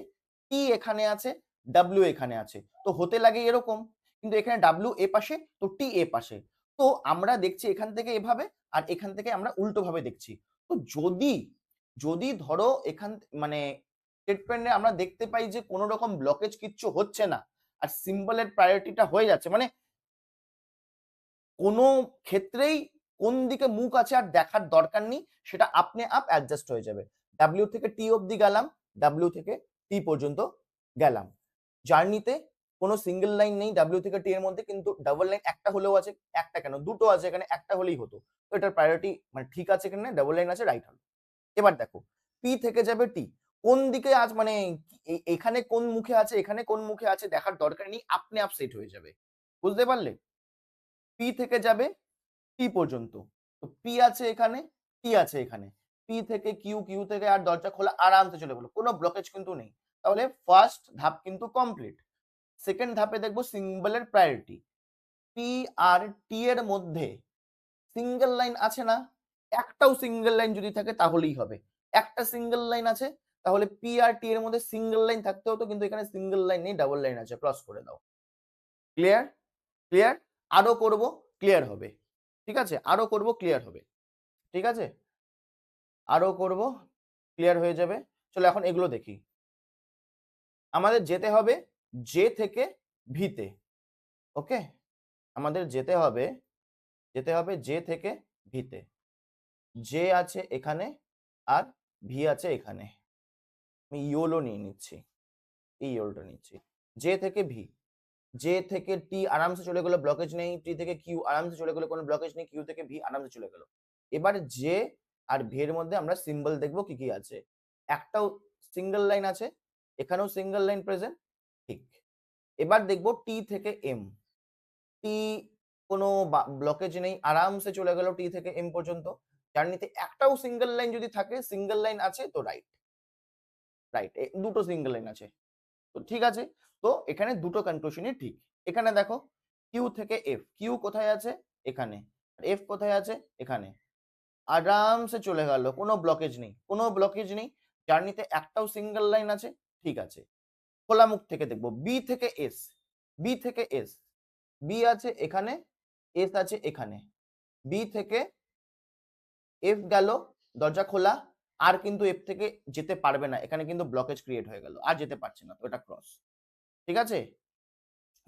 টি এখানে আছে, ডাব্লিউ এখানে আছে, তো হতে লাগে এরকম। কিন্তু এখানে ডাব্লিউ এ পাশে, তো টি এ পাশে। তো আমরা দেখছি এখান থেকে এভাবে, আর এখান থেকে আমরা উল্টো ভাবে দেখছি। তো যদি যদি ধরো এখান মানে স্টেটমেন্টে আমরা দেখতে পাই যে কোনো রকম ব্লকেজ কিচ্ছু হচ্ছে না, আর সিম্বলের প্রায়োরিটিটা হয়ে যাচ্ছে, মানে কোনো ক্ষেত্রেই কোন দিকে মুখ আছে আর দেখার দরকার নেই, সেটা আপনি আপ অ্যাডজাস্ট হয়ে যাবে। ডাব্লিউ থেকে টি অবধি গেলাম, ডাব্লিউ থেকে টি পর্যন্ত গেলাম। জার্নিতে কোনো সিঙ্গেল লাইন নেই ডাব্লিউ থেকে টি এর মধ্যে, কিন্তু ডাবল লাইন একটা হলেও আছে, একটা কেন দুটো আছে, এখানে একটা হলেই হতো। তো এটার প্রায়োরিটি মানে ঠিক আছে, এখানে ডাবল লাইন আছে, রাইট হলো। এবার দেখো পি থেকে যাবে টি, কোন দিকে আজ মানে এখানে কোন মুখে আছে, এখানে কোন মুখে আছে দেখার দরকার নেই, আপনি আপ সেট হয়ে যাবে। বুঝতে পারলে? পি থেকে যাবে টি পর্যন্ত, তো পি আছে এখানে, টি আছে এখানে। পি থেকে কিউ, কিউ থেকে আর, দরজা খোলা, আরামসে চলে গেলো, কোনো ব্লকেজ কিন্তু নেই। তাহলে ফার্স্ট ধাপ কিন্তু কমপ্লিট। সেকেন্ড ধাপে দেখবো সিম্বলের প্রায়োরিটি। পি আর টি এর মধ্যে সিঙ্গেল লাইন আছে না? একটাও সিঙ্গেল লাইন যদি থাকে তাহলেই হবে। একটা সিঙ্গেল লাইন আছে, তাহলে পি আর টি এর মধ্যে সিঙ্গেল লাইন থাকতে হতো, কিন্তু এখানে সিঙ্গেল লাইন নেই, ডাবল লাইন আছে, ক্রস করে দাও। ক্লিয়ার? ক্লিয়ার? আরো করব, ক্লিয়ার হবে। ঠিক আছে? আরো করব, ক্লিয়ার হবে। ঠিক আছে? আরো করব, ক্লিয়ার হয়ে যাবে। চলো এখন এগুলো দেখি। আমাদের যেতে হবে জে থেকে ভিতে। ওকে, আমাদের যেতে হবে জে থেকে ভিতে। জে আছে এখানে, আর ভি আছে এখানে। আমি ইয়োলো নিয়ে নিচ্ছি, এই ইয়োলটা নিচ্ছি। জে থেকে ভি, জে থেকে টি আরামসে চলে গেলো, ব্লকেজ নেই। টি থেকে কিউ আরামসে চলে গেলো, কোনো ব্লকেজ নেই। কিউ থেকে ভি আরামসে চলে গেলো। এবার জে আর ভি এর মধ্যে আমরা সিম্বল দেখবো কি কি আছে। একটাও সিঙ্গেল লাইন আছে, এখানেও সিঙ্গেল লাইন প্রেজেন্ট, ঠিক। এবার দেখবো টি থেকে এম। টি কোনো ব্লকেজ নেই, আরামসে চলে গেল টি থেকে এম পর্যন্ত। জার্নিতে একটাও সিঙ্গেল লাইন যদি থাকে, সিঙ্গেল লাইন আছে, তো রাইট, রাইট, দুটো সিঙ্গেল লাইন আছে। তো ঠিক আছে, তো এখানে দুটো কনক্লুশনই ঠিক। এখানে দেখো কিউ থেকে এফ, কিউ কোথায় আছে এখানে, এফ কোথায় আছে এখানে, আরামসে চলে গেল, কোনো ব্লকেজ নেই, কোনো ব্লকেজ নেই, জার্নিতে একটাও সিঙ্গেল লাইন আছে, ঠিক আছে। খোলা মুখ থেকে দেখবো বি থেকে এস, বি থেকে এস, বি আছে এখানে, এস আছে এখানে, বি থেকে এফ গেল, দরজা খোলা, আর কিন্তু এফ থেকে যেতে পারবে না, এখানে কিন্তু ব্লকেজ ক্রিয়েট হয়ে গেল, আর যেতে পারছে না, তো এটা ক্রস। ঠিক আছে,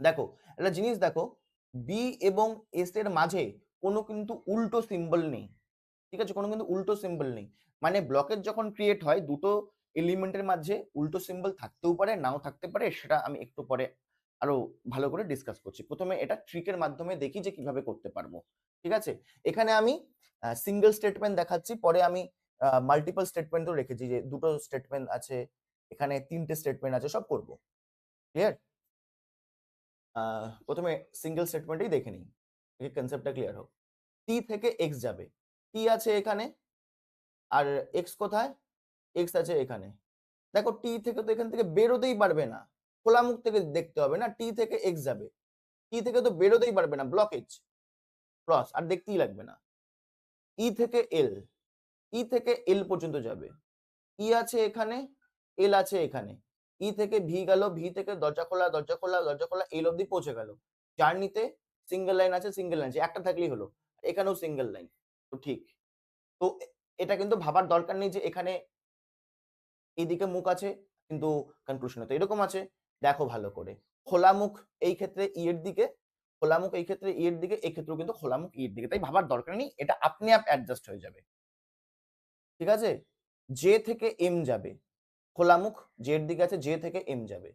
দেখো একটা জিনিস দেখো, বি এবং এস এর মাঝে কোনো কিন্তু উল্টো সিম্বল নেই, ঠিক আছে, কোনো কিন্তু উল্টো সিম্বল নেই, মানে ব্লকেজ যখন ক্রিয়েট হয় দুটো এলিমেন্টের মাঝে উল্টো সিম্বল থাকতেও পারে নাও থাকতে পারে, সেটা আমি একটু পরে আরো ভালো করে ডিসকাস করছি। প্রথমে এটা ট্রিকের মাধ্যমে দেখি যে কিভাবে করতে পারবো। ঠিক আছে, এখানে আমি সিঙ্গেল স্টেটমেন্ট দেখাচ্ছি, পরে আমি মাল্টিপল স্টেটমেন্টও রেখেছি, যে দুটো স্টেটমেন্ট আছে, এখানে তিনটে স্টেটমেন্ট আছে, সব করবো। ক্লিয়ার? প্রথমে সিঙ্গেল স্টেটমেন্টেই দেখে নিই, কনসেপ্টটা ক্লিয়ার হোক। টি থেকে এক্স যাবে, টি আছে এখানে, আর এক্স কোথায়, এক্স আছে এখানে। দেখো টি থেকে তো এখান থেকে বেরোতেই পারবে না, খোলা মুখ থেকে দেখতে হবে না, টি থেকে এক্স যাবে, টি থেকে তো বেরোতেই পারবে না, ব্লকেজ, ক্রস, আর দেখতেই লাগবে না। ই থেকে এল, ই থেকে এল পর্যন্ত যাবে, ই আছে এখানে, এল আছে এখানে, ই থেকে ভি গেল, ভি থেকে দরজা খোলা, দরজা খোলা, দরজা খোলা, এল অব্দি পৌঁছে গেল। জার্নিতে সিঙ্গেল লাইন আছে, সিঙ্গেল লাইন আছে, একটা থাকলেই হলো, এখানেও সিঙ্গেল লাইন, তো ঠিক। তো এটা কিন্তু ভাবার দরকার নেই যে এখানে এইদিকে মুখ আছে কিন্তু কনক্লুশনে তো এরকম আছে। দেখো ভালো করে, খোলা মুখ এই ক্ষেত্রে ই এর দিকে, খোলা মুখ এই ক্ষেত্রে ই এর দিকে, এই ক্ষেত্রেও কিন্তু খোলা মুখ ই এর দিকে, তাই ভাবার দরকার নেই, এটা আপনি আপ অ্যাডজাস্ট হয়ে যাবে। ঠিক আছে, জে থেকে এম যাবে, খোলা মুখ জে এর দিকে আছে, জে থেকে এম যাবে,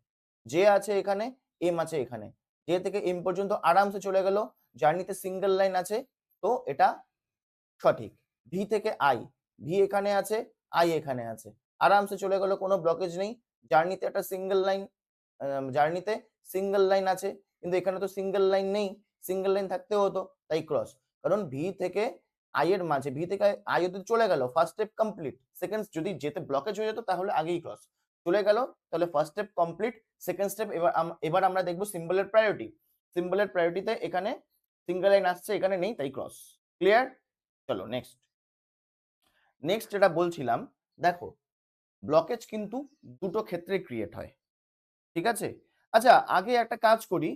জে আছে এখানে, এম আছে এখানে, জে থেকে এম পর্যন্ত আরামসে চলে গেল, জার্নিতে সিঙ্গেল লাইন আছে, তো এটা সঠিক। ভি থেকে আই, ভি এখানে আছে, আই এখানে আছে, আরামসে চলে গেল, কোনো ব্লকেজ নেই, জার্নিতে একটা সিঙ্গেল লাইন, জার্নিতে সিঙ্গেল লাইন আছে, কিন্তু এখানে তো সিঙ্গেল লাইন নেই, সিঙ্গেল লাইন থাকতেও হতো, তাই ক্রস। কারণ ভি থেকে আই এর মাঝে, ভি থেকে আই অব্দি চলে গেল, ফার্স্ট স্টেপ কমপ্লিট, সেকেন্ড যদি যেতে ব্লকেজ হয়ে যেত তাহলে আগেই ক্রস চলে গেল, তাহলে first step complete, second step এবার আমরা দেখবো সিম্বলের প্রায়োরিটি, সিম্বলের প্রায়োরিটিতে এখানে সিঙ্গেল লাইন আসছে, এখানে নেই, তাই ক্রস। ক্লিয়ার? চলো নেক্সট, নেক্সট যেটা বলছিলাম, দেখো ব্লকেজ কিন্তু দুটো ক্ষেত্রে ক্রিয়েট হয়, ঠিক আছে। আচ্ছা আগে একটা কাজ করি,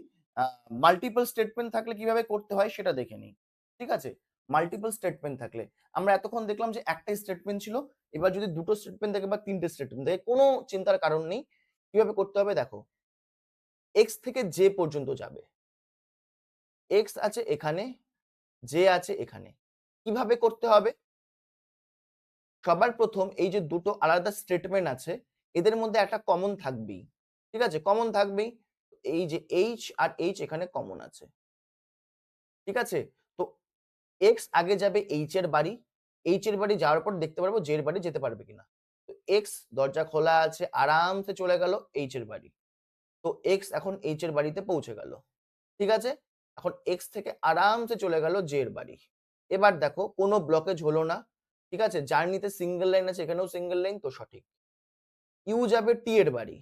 মাল্টিপল স্টেটমেন্ট থাকলে কিভাবে করতে হয় সেটা দেখে নিই। ঠিক আছে, মাল্টিপল স্টেটমেন্ট থাকলে, আমরা এতক্ষণ দেখলাম যে একটাই স্টেটমেন্ট ছিল, এবার যদি দুটো স্টেটমেন্ট থাকে বা তিনটে স্টেটমেন্ট থাকে, কোনো চিন্তার কারণ নেই, কিভাবে করতে হবে দেখো, এক্স থেকে জে পর্যন্ত যাবে, এক্স আছে এখানে, জে আছে এখানে, কিভাবে করতে হবে, সবার প্রথম এই যে দুটো আলাদা স্টেটমেন্ট আছে এদের মধ্যে একটা কমন থাকবেই, ঠিক আছে, কমন থাকবেই, এই যে এইচ আর এইচ এখানে কমন আছে, ঠিক আছে। তো এক্স আগে যাবে এইচ এর বাড়ি, এইচ এর বাড়ি যাওয়ার পর দেখতে পারবো জে এর বাড়ি যেতে পারবে কিনা, তো এক্স দরজা খোলা আছে, আরামসে চলে গেল এইচ এর বাড়ি, তো এক্স এখন এইচ এর বাড়িতে পৌঁছে গেল, ঠিক আছে। এখন এক্স থেকে আরামসে চলে গেল জে এর বাড়ি, এবার দেখো কোনো ব্লকেজ হলো না, ঠিক আছে, জার্নিতে সিঙ্গেল লাইন আছে, এখানেও সিঙ্গেল লাইন, তো সঠিক। ইউ যাবে টি এর বাড়ি,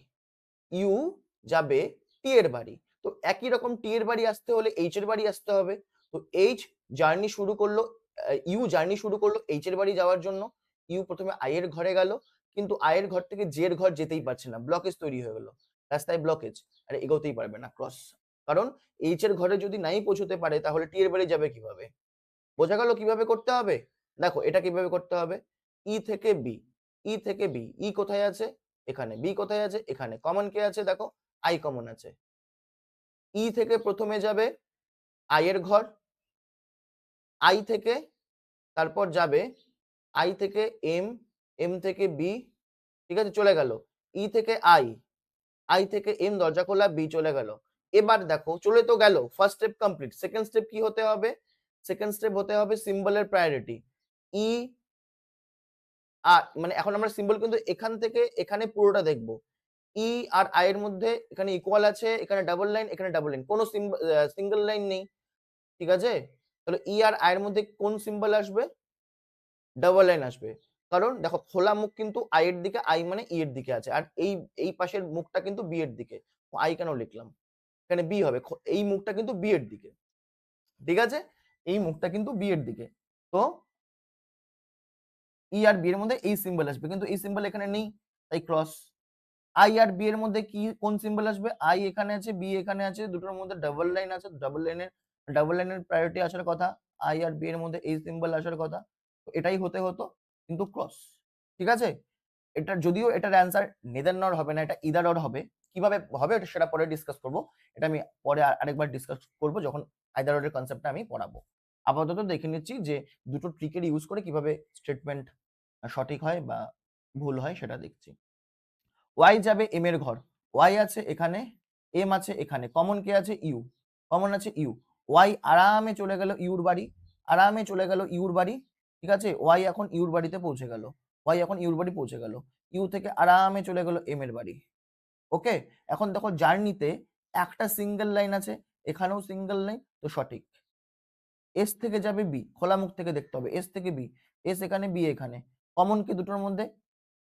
ইউ যাবে টি এর বাড়ি, তো একই রকম টি এর বাড়ি আসতে হলে এইচ এর বাড়ি আসতে হবে, তো এইচ জার্নি শুরু করলো, ইউ জার্নি শুরু করলো এইচ এর বাড়ি যাওয়ার জন্য, ইউ প্রথমে আই এর ঘরে গেল, কিন্তু আই এর ঘর থেকে জে এর ঘর যেতেই পারছে না, ব্লকেজ তৈরি হয়ে গেল, রাস্তায় ব্লকেজ, আর এগোতেই পারবে না, ক্রস। কারণ এইচ এর ঘরে যদি নাই পৌঁছতে পারে তাহলে টি এর বাড়ি যাবে কিভাবে, বোঝা গেল কিভাবে করতে হবে। দেখো এটা কিভাবে করতে হবে, ই থেকে বি, ই থেকে বি, ই কোথায় আছে এখানে, বি কোথায় আছে এখানে, কমন কে আছে দেখো, আই কমন আছে, ই থেকে প্রথমে যাবে আই এর ঘর, আই থেকে তারপর যাবে আই থেকে এম, এম থেকে বি, ঠিক আছে, চলে গেল, ই থেকে আই, আই থেকে এম দরজা খোলা, বি চলে গেল। এবার দেখো চলে তো গেল, first step complete, second step কি হতে হবে, সেকেন্ড স্টেপ হতে হবে সিম্বলের প্রায়োরিটি, ই আর মানে এখন আমরা সিম্বল কিন্তু এখান থেকে এখানে পুরোটা দেখবো, ই আর আই এর মধ্যে এখানে ইকুয়াল আছে, এখানে ডাবল লাইন, এখানে ডাবল লাইন, কোনো সিঙ্গেল লাইন নেই, ঠিক আছে। তাহলে ই আর আই এর মধ্যে কোন সিম্বল আসবে, ডাবল লাইন আসবে, কারণ দেখো খোলা মুখ কিন্তু আই এর দিকে, আই মানে ই এর দিকে আছে, আর এই পাশের মুখটা কিন্তু বি এর দিকে। আই কেন লিখলাম, এখানে বি হবে, এই মুখটা কিন্তু বি এর দিকে, ঠিক আছে, এই মুখটা কিন্তু বি এর দিকে। তো ই আর বি এর মধ্যে এই সিম্বল আসবে, কিন্তু এই সিম্বল এখানে নেই, তাই ক্রস। আই আর বি এর মধ্যে কি কোন সিম্বল আসবে, আই এখানে আছে, বি এখানে আছে, দুটোর মধ্যে ডাবল লাইন আছে, ডাবল লাইনের প্রায়োরিটি আসার কথা, আই আর বি এর মধ্যে এই সিম্বল আসার কথা, এটাই হতে হতো, কিন্তু ক্রস, ঠিক আছে। এটা যদিও এটার অ্যান্সার নেদার নর হবে না, এটা ইদার অর হবে। কিভাবে হবে এটা সেটা পরে ডিসকাস করব, এটা আমি পরে আরেকবার ডিসকাস করব যখন আইদার অর এর কনসেপ্টটা আমি পড়াবো। আপাতত দেখে নিচ্ছি যে দুটো ট্রিকের ইউজ করে কিভাবে স্টেটমেন্ট সঠিক হয় বা ভুল হয় সেটা দেখছি। ওয়াই যাবে এম এর ঘর, ওয়াই আছে এখানে, এম আছে এখানে, কমন কে আছে ইউ, কমন আছে ইউ, ওয়াই আরামে চলে গেল ইউর বাড়ি, আরামে চলে গেল ইউর বাড়ি, ঠিক আছে, ওয়াই এখন ইউর বাড়িতে পৌঁছে গেল, ওয়াই এখন ইউর বাড়ি পৌঁছে গেল, ইউ থেকে আরামে চলে গেল এম এর বাড়ি। ওকে, এখন দেখো জার্নিতে একটা সিঙ্গেল লাইন আছে, এখানেও সিঙ্গেল লাইন, তো সঠিক। এস থেকে যাবে বি, খোলা মুখ থেকে দেখতে হবে, এস থেকে বি, এস এখানে বি এখানে, কমন কি দুটোর মধ্যে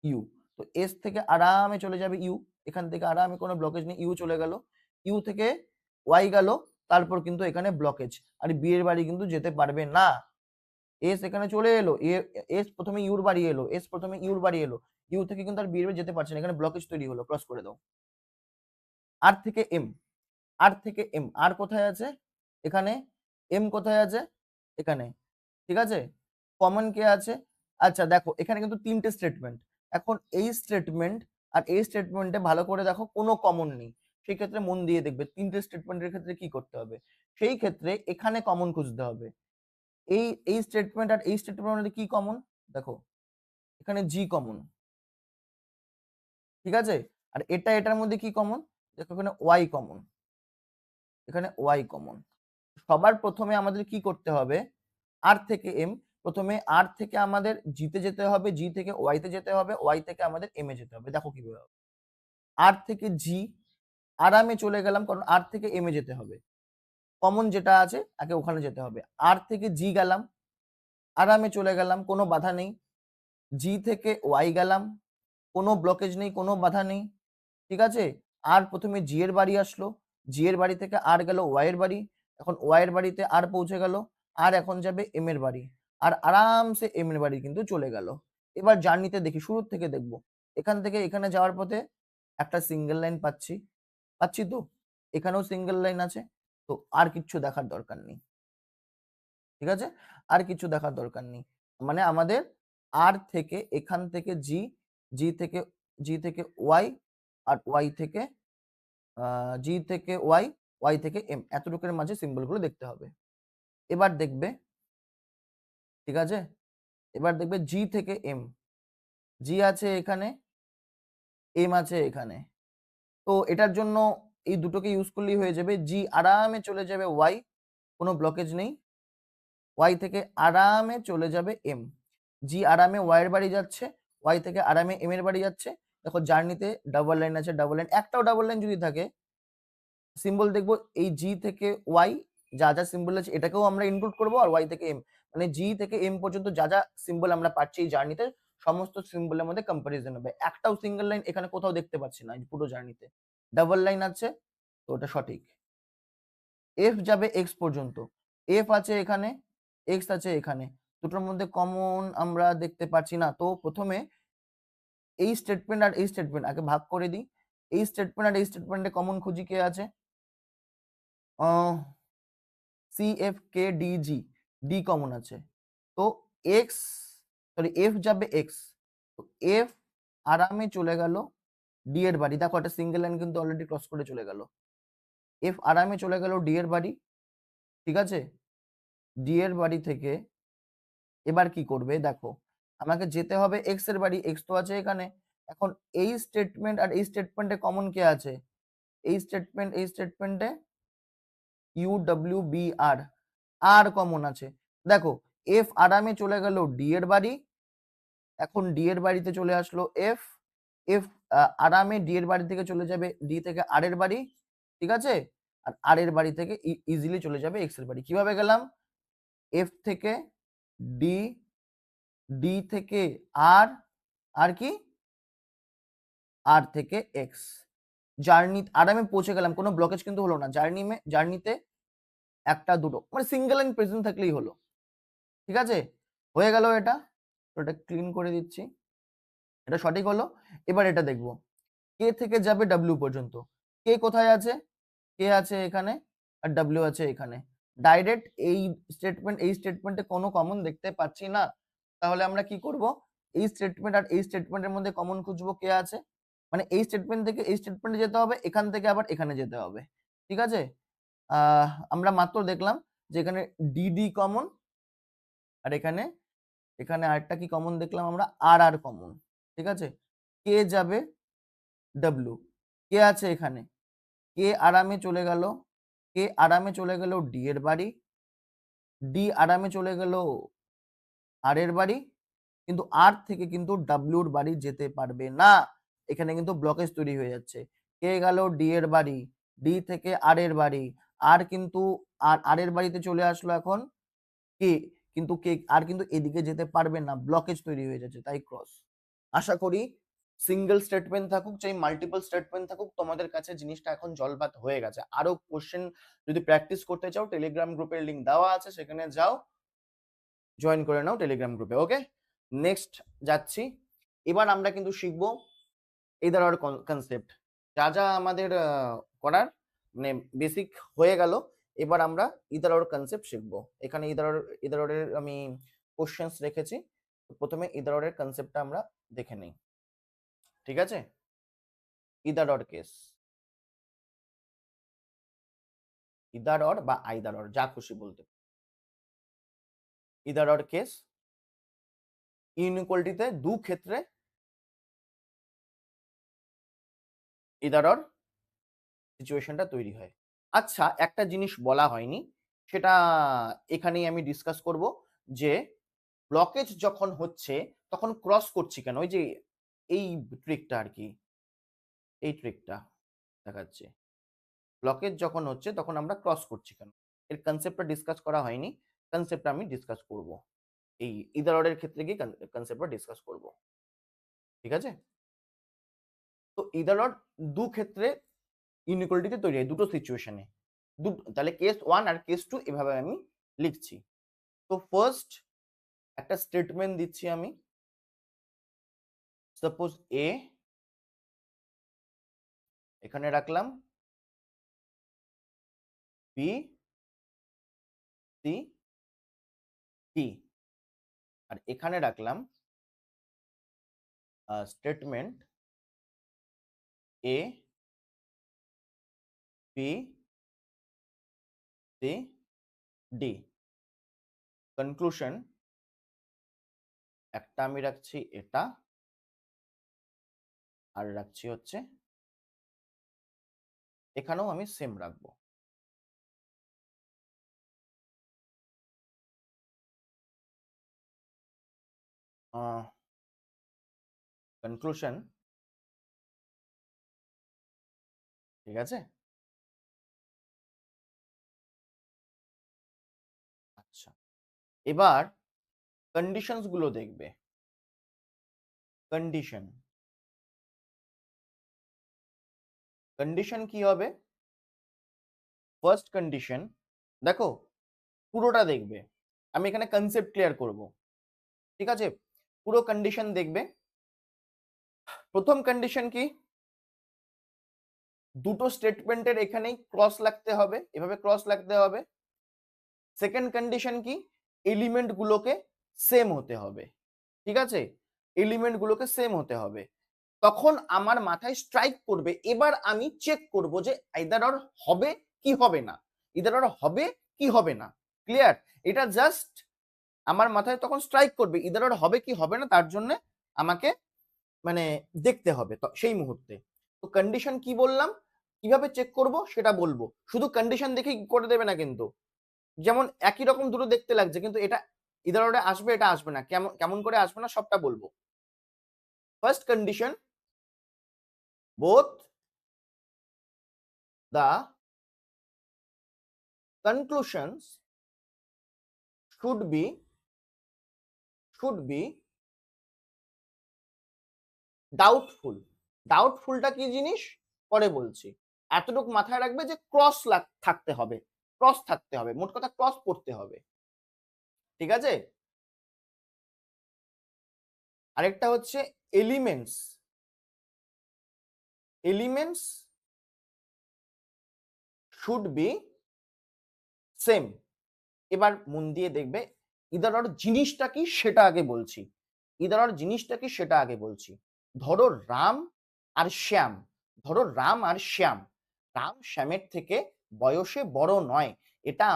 ইউ, তো এস থেকে আরামে চলে যাবে ইউ, এখান থেকে আরামে কোনো ব্লকেজ নেই, ইউ চলে গেল, ইউ থেকে ওয়াই গেল, তারপর কিন্তু এখানে ব্লকেজ, আর বি এর বাড়ি কিন্তু যেতে পারবে না, এস এখানে চলে এলো, এস প্রথমে ইউর বাড়ি এলো, এস প্রথমে ইউর বাড়ি এলো, ইউ থেকে কিন্তু আর বি এর বাড়ি যেতে পারছে না, এখানে ব্লকেজ তৈরি হলো, ক্রস করে দাও। আর থেকে এম, আর থেকে এম, আর কোথায় আছে এখানে, এম কোথায় আছে এখানে, ঠিক আছে, কমন কে আছে, আচ্ছা দেখো এখানে কিন্তু তিনটে স্টেটমেন্ট, এখন এই স্টেটমেন্ট আর এই স্টেটমেন্টে ভালো করে দেখো কোনো কমন নেই, সেই ক্ষেত্রে মন দিয়ে দেখবে তিনটে স্টেটমেন্টের ক্ষেত্রে কি করতে হবে, সেই ক্ষেত্রে এখানে কমন খুঁজতে হবে, এই স্টেটমেন্ট আর এই স্টেটমেন্টের মধ্যে কি কমন, দেখো এখানে জি কমন, ঠিক আছে, আর এটা এটার মধ্যে কি কমন, দেখো এখানে ওয়াই কমন, এখানে ওয়াই কমন। সবার প্রথমে আমাদের কি করতে হবে, আর থেকে এম, প্রথমে আর থেকে আমাদের জিতে যেতে হবে, জি থেকে ওয়াইতে যেতে হবে, ওয়াই থেকে আমাদের এম এ যেতে হবে, দেখো কিভাবে হবে, আর থেকে জি আরামে চলে গেলাম, কারণ আর থেকে এম এ যেতে হবে, কমন যেটা আছে আগে ওখানে যেতে হবে, আর থেকে জি গেলাম, আরামে চলে গেলাম, কোনো বাধা নেই, জি থেকে ওয়াই গেলাম, কোনো ব্লকেজ নেই, কোনো বাধা নেই, ঠিক আছে, আর প্রথমে জি এর বাড়ি আসলো, জি এর বাড়ি থেকে আর গেল ওয়াই এর বাড়ি, এখন ওয়াই এর বাড়িতে আর পৌঁছে গেল, আর এখন যাবে এম এর বাড়ি, আর আরামসে এম এর বাড়ি কিন্তু চলে গেল। এবার জার্নিতে দেখি, শুরুর থেকে দেখবো, এখান থেকে এখানে যাওয়ার পথে একটা সিঙ্গেল লাইন পাচ্ছি, পাচ্ছি তো, এখানেও সিঙ্গেল লাইন আছে, তো আর কিচ্ছু দেখার দরকার নেই, ঠিক আছে, আর কিছু দেখার দরকার নেই, মানে আমাদের আর থেকে এখান থেকে জি, জি থেকে ওয়াই, আর ওয়াই থেকে জি থেকে ওয়াই, ওয়াই থেকে এম, এতটুকুর মাঝে সিম্বল গুলো দেখতে হবে। এবার দেখবে, ঠিক আছে, এবার দেখবে জি থেকে এম, জি আছে এখানে, এম আছে এখানে, তো এটার জন্য এই দুটোকে ইউজ করলেই হয়ে যাবে, জি আরামে চলে যাবে ওয়াই, কোনো ব্লকেজ নেই, ওয়াই থেকে আরামে চলে যাবে এম, জি আরামে ওয়াই এর বাড়ি যাচ্ছে, ওয়াই থেকে আরামে এম এর বাড়ি যাচ্ছে, দেখো জার্নিতে ডাবল লাইন আছে, ডাবল লাইন, একটাও ডাবল লাইন যদি থাকে সিম্বল দেখবো এই জি থেকে ওয়াই যা যা সিম্বল আছে এটাকেও আমরা ইনক্লুড করবো, আর ওয়াই থেকে এম, মানে জি থেকে এম পর্যন্ত যা যা সিম্বল আমরা পাচ্ছি এই জার্নিতে সমস্ত সিম্বলের মধ্যে কম্পারিজন হবে, একটাও সিঙ্গেল লাইন এখানে কোথাও দেখতে পাচ্ছি না, পুরো জার্নিতে ডাবল লাইন আছে, তো ওটা সঠিক। এফ যাবে এক্স পর্যন্ত, এফ আছে এখানে, এক্স আছে এখানে, দুটোর মধ্যে কমন আমরা দেখতে পাচ্ছি না, তো প্রথমে এই স্টেটমেন্ট আর এই স্টেটমেন্ট আগে ভাগ করে দিই, এই স্টেটমেন্ট আর এই স্টেটমেন্টে কমন খুঁজি কে আছে, C F K D G, D common আছে, তো এক্স সরি এফ যাবে এক্স, তো এফ আরামে চলে গেল ডি এর বাড়ি, দেখো একটা সিঙ্গেল লাইন কিন্তু অলরেডি ক্রস করে চলে গেল, এফ আরামে চলে গেল ডি এর বাড়ি, ঠিক আছে, ডি এর বাড়ি থেকে এবার কি করবে দেখো, আমাকে যেতে হবে এক্স এর বাড়ি, এক্স তো আছে এখানে, এখন এই স্টেটমেন্ট আর এই স্টেটমেন্টে কমন কে আছে, এই স্টেটমেন্টে you W B R, R common আছে, দেখো এফ আরামে চলে গেল ডি এর বাড়ি, এখন ডি এর বাড়িতে চলে আসলো এফ, এফ আরামে ডি এর বাড়ি থেকে চলে যাবে ডি থেকে আর এর বাড়ি, ঠিক আছে, আর আর এর বাড়ি থেকে ইজিলি চলে যাবে এক্স এর বাড়ি, কিভাবে গেলাম, এফ থেকে ডি, ডি থেকে আর, আর কি আর থেকে এক্স, জার্নি আরামে পৌঁছে গেলাম, কোনো ব্লকেজ কিন্তু হলো না, জার্নিতে একটা দুটো মানে সিঙ্গেল লাইন প্রেজেন্ট থাকলেই হলো। ঠিক আছে, হয়ে গেল এটা, ওটা ক্লিন করে দিচ্ছি, এটা সঠিক হলো। এবার এটা দেখবো, কে থেকে যাবে ডাব্লিউ পর্যন্ত, কে কোথায় আছে, কে আছে এখানে আর ডাব্লিউ আছে এখানে, ডাইরেক্ট এই স্টেটমেন্টে কোনো কমন দেখতে পাচ্ছি না, তাহলে আমরা কি করব, এই স্টেটমেন্ট আর এই স্টেটমেন্টের মধ্যে কমন খুঁজবো, কে আছে, মানে এই স্টেটমেন্ট থেকে এই স্টেটমেন্টে যেতে হবে, এখান থেকে আবার এখানে যেতে হবে। ঠিক আছে, আমরা মাত্র দেখলাম যে এখানে ডিডি কমন, আর এখানে এখানে আরেকটা কি কমন দেখলাম আমরা, আর আর কমন। ঠিক আছে, কে যাবে ডাব্লিউ, কে আছে এখানে, কে আরামে চলে গেল, কে আরামে চলে গেল ডি এর বাড়ি, ডি আরামে চলে গেল আর এর বাড়ি, কিন্তু আর থেকে কিন্তু ডাব্লিউর বাড়ি যেতে পারবে না, এখানে কিন্তু ব্লকেজ তৈরি হয়ে যাচ্ছে। কে গেল ডি এর বাড়ি, ডি থেকে আর এর বাড়ি, আর কিন্তু আর এর বাড়িতে চলে আসলো এখন কে, কিন্তু কে আর কিন্তু এদিকে যেতে পারবে না, ব্লকেজ তৈরি হয়ে যাচ্ছে, তাই ক্রস। আশা করি সিঙ্গেল স্টেটমেন্ট থাকুক চাই মাল্টিপল স্টেটমেন্ট থাকুক, তোমাদের কাছে জিনিসটা এখন জলপাত হয়ে গেছে। আরো কোশ্চেন যদি প্র্যাকটিস করতে চাও, টেলিগ্রাম গ্রুপের লিংক দেওয়া আছে, সেখানে যাও, জয়েন করে নাও টেলিগ্রাম গ্রুপে। ওকে, নেক্সট যাচ্ছি, এবার আমরা কিন্তু শিখবো ইদার অর কনসেপ্ট, যা যা আমাদের করার মানে বেসিক হয়ে গেল, এবার আমরা ইদার অর কনসেপ্ট শিখবো। এখানে ইদার অরের আমি কোশ্চেন্স রেখেছি, প্রথমে ইদার অরের কনসেপ্টটা আমরা দেখে নিই। ঠিক আছে, either or case, either or বা আইদার অর যা খুশি বলতে, ইদার অর কেস ইনইকুয়ালিটিতে দু ক্ষেত্রে ইদার অর সিচুয়েশনটা তৈরি হয়। আচ্ছা, একটা জিনিস বলা হয়নি, সেটা এখানেই আমি ডিসকাস করব, যে ব্লকেজ যখন হচ্ছে তখন ক্রস করছি কেন, ওই যে এই ট্রিকটা আর কি, এই ট্রিকটা দেখাচ্ছে, ব্লকেজ যখন হচ্ছে তখন আমরা ক্রস করছি কেন, এর কনসেপ্টটা ডিসকাস করা হয়নি, কনসেপ্টটা আমি ডিসকাস করব, এই ইদার অরের ক্ষেত্রে গিয়ে কনসেপ্টটা ডিসকাস করব। ঠিক আছে, তো ইদার অর দু ক্ষেত্রে ইনইকুয়ালিটিতে তৈরি হয়, দুটো সিচুয়েশনে, তাহলে কেস 1 আর কেস 2 এভাবে আমি লিখছি। তো ফার্স্ট একটা স্টেটমেন্ট দিচ্ছি আমি, সাপোজ এ এখানে রাখলাম, বি সি ডি, আর এখানে রাখলাম statement A B C D, conclusion একটা আমি রাখছি এটা, আর রাখছি হচ্ছে এখানেও আমি সেম রাখবো। কনক্লুশন, ঠিক আছে। আচ্ছা, এবার কন্ডিশনস গুলো দেখবে, কন্ডিশন, কন্ডিশন কি হবে, ফার্স্ট কন্ডিশন দেখো, পুরোটা দেখবে, আমি এখানে কনসেপ্ট ক্লিয়ার করব। ঠিক আছে, পুরো কন্ডিশন দেখবে। প্রথম কন্ডিশন কি, দুটো স্টেটমেন্টের এখানেই ক্রস লাগতে হবে, এভাবে ক্রস লাগতে হবে। সেকেন্ড কন্ডিশন কি, এলিমেন্ট গুলোকে সেম হতে হবে। ঠিক আছে, এলিমেন্ট গুলোকে সেম হতে হবে, তখন আমার মাথায় স্ট্রাইক করবে, এবার আমি চেক করব যে আইদার অর হবে কি হবে না, ইদার অর হবে কি হবে না। ক্লিয়ার, এটা জাস্ট আমার মাথায় তখন স্ট্রাইক করবে, ইদার অর হবে কি হবে না, তার জন্য আমাকে মানে দেখতে হবে তো সেই মুহূর্তে। তো কন্ডিশন কি বললাম, কিভাবে চেক করব সেটা বলবো, শুধু কন্ডিশন দেখে করে দেবে না কিন্তু, যেমন একই রকম দুটো দেখতে লাগছে কিন্তু এটা ইদার অর্ডারে আসবে এটা আসবে না, কেমন কেমন করে আসবে না সবটা বলবো। First condition, both the conclusions should be should be doubtful. ডাউটফুলটা কি জিনিস পরে বলছি, এতটুকু মাথায় রাখবে যে ক্রস থাকতে হবে, ক্রস থাকতে হবে, মোট কথা ক্রস পড়তে হবে, ঠিক আছে। আরেকটা হচ্ছে elements, elements should be same. এবার মন দিয়ে দেখবে, ইদার অর জিনিসটা কি সেটা আগে বলছি, ইদার অর জিনিসটা কি সেটা আগে বলছি। ধরো রাম আর শ্যাম, ধরো রাম আর শ্যাম, রাম শ্যামের থেকে বয়সে বড় নয়, এটা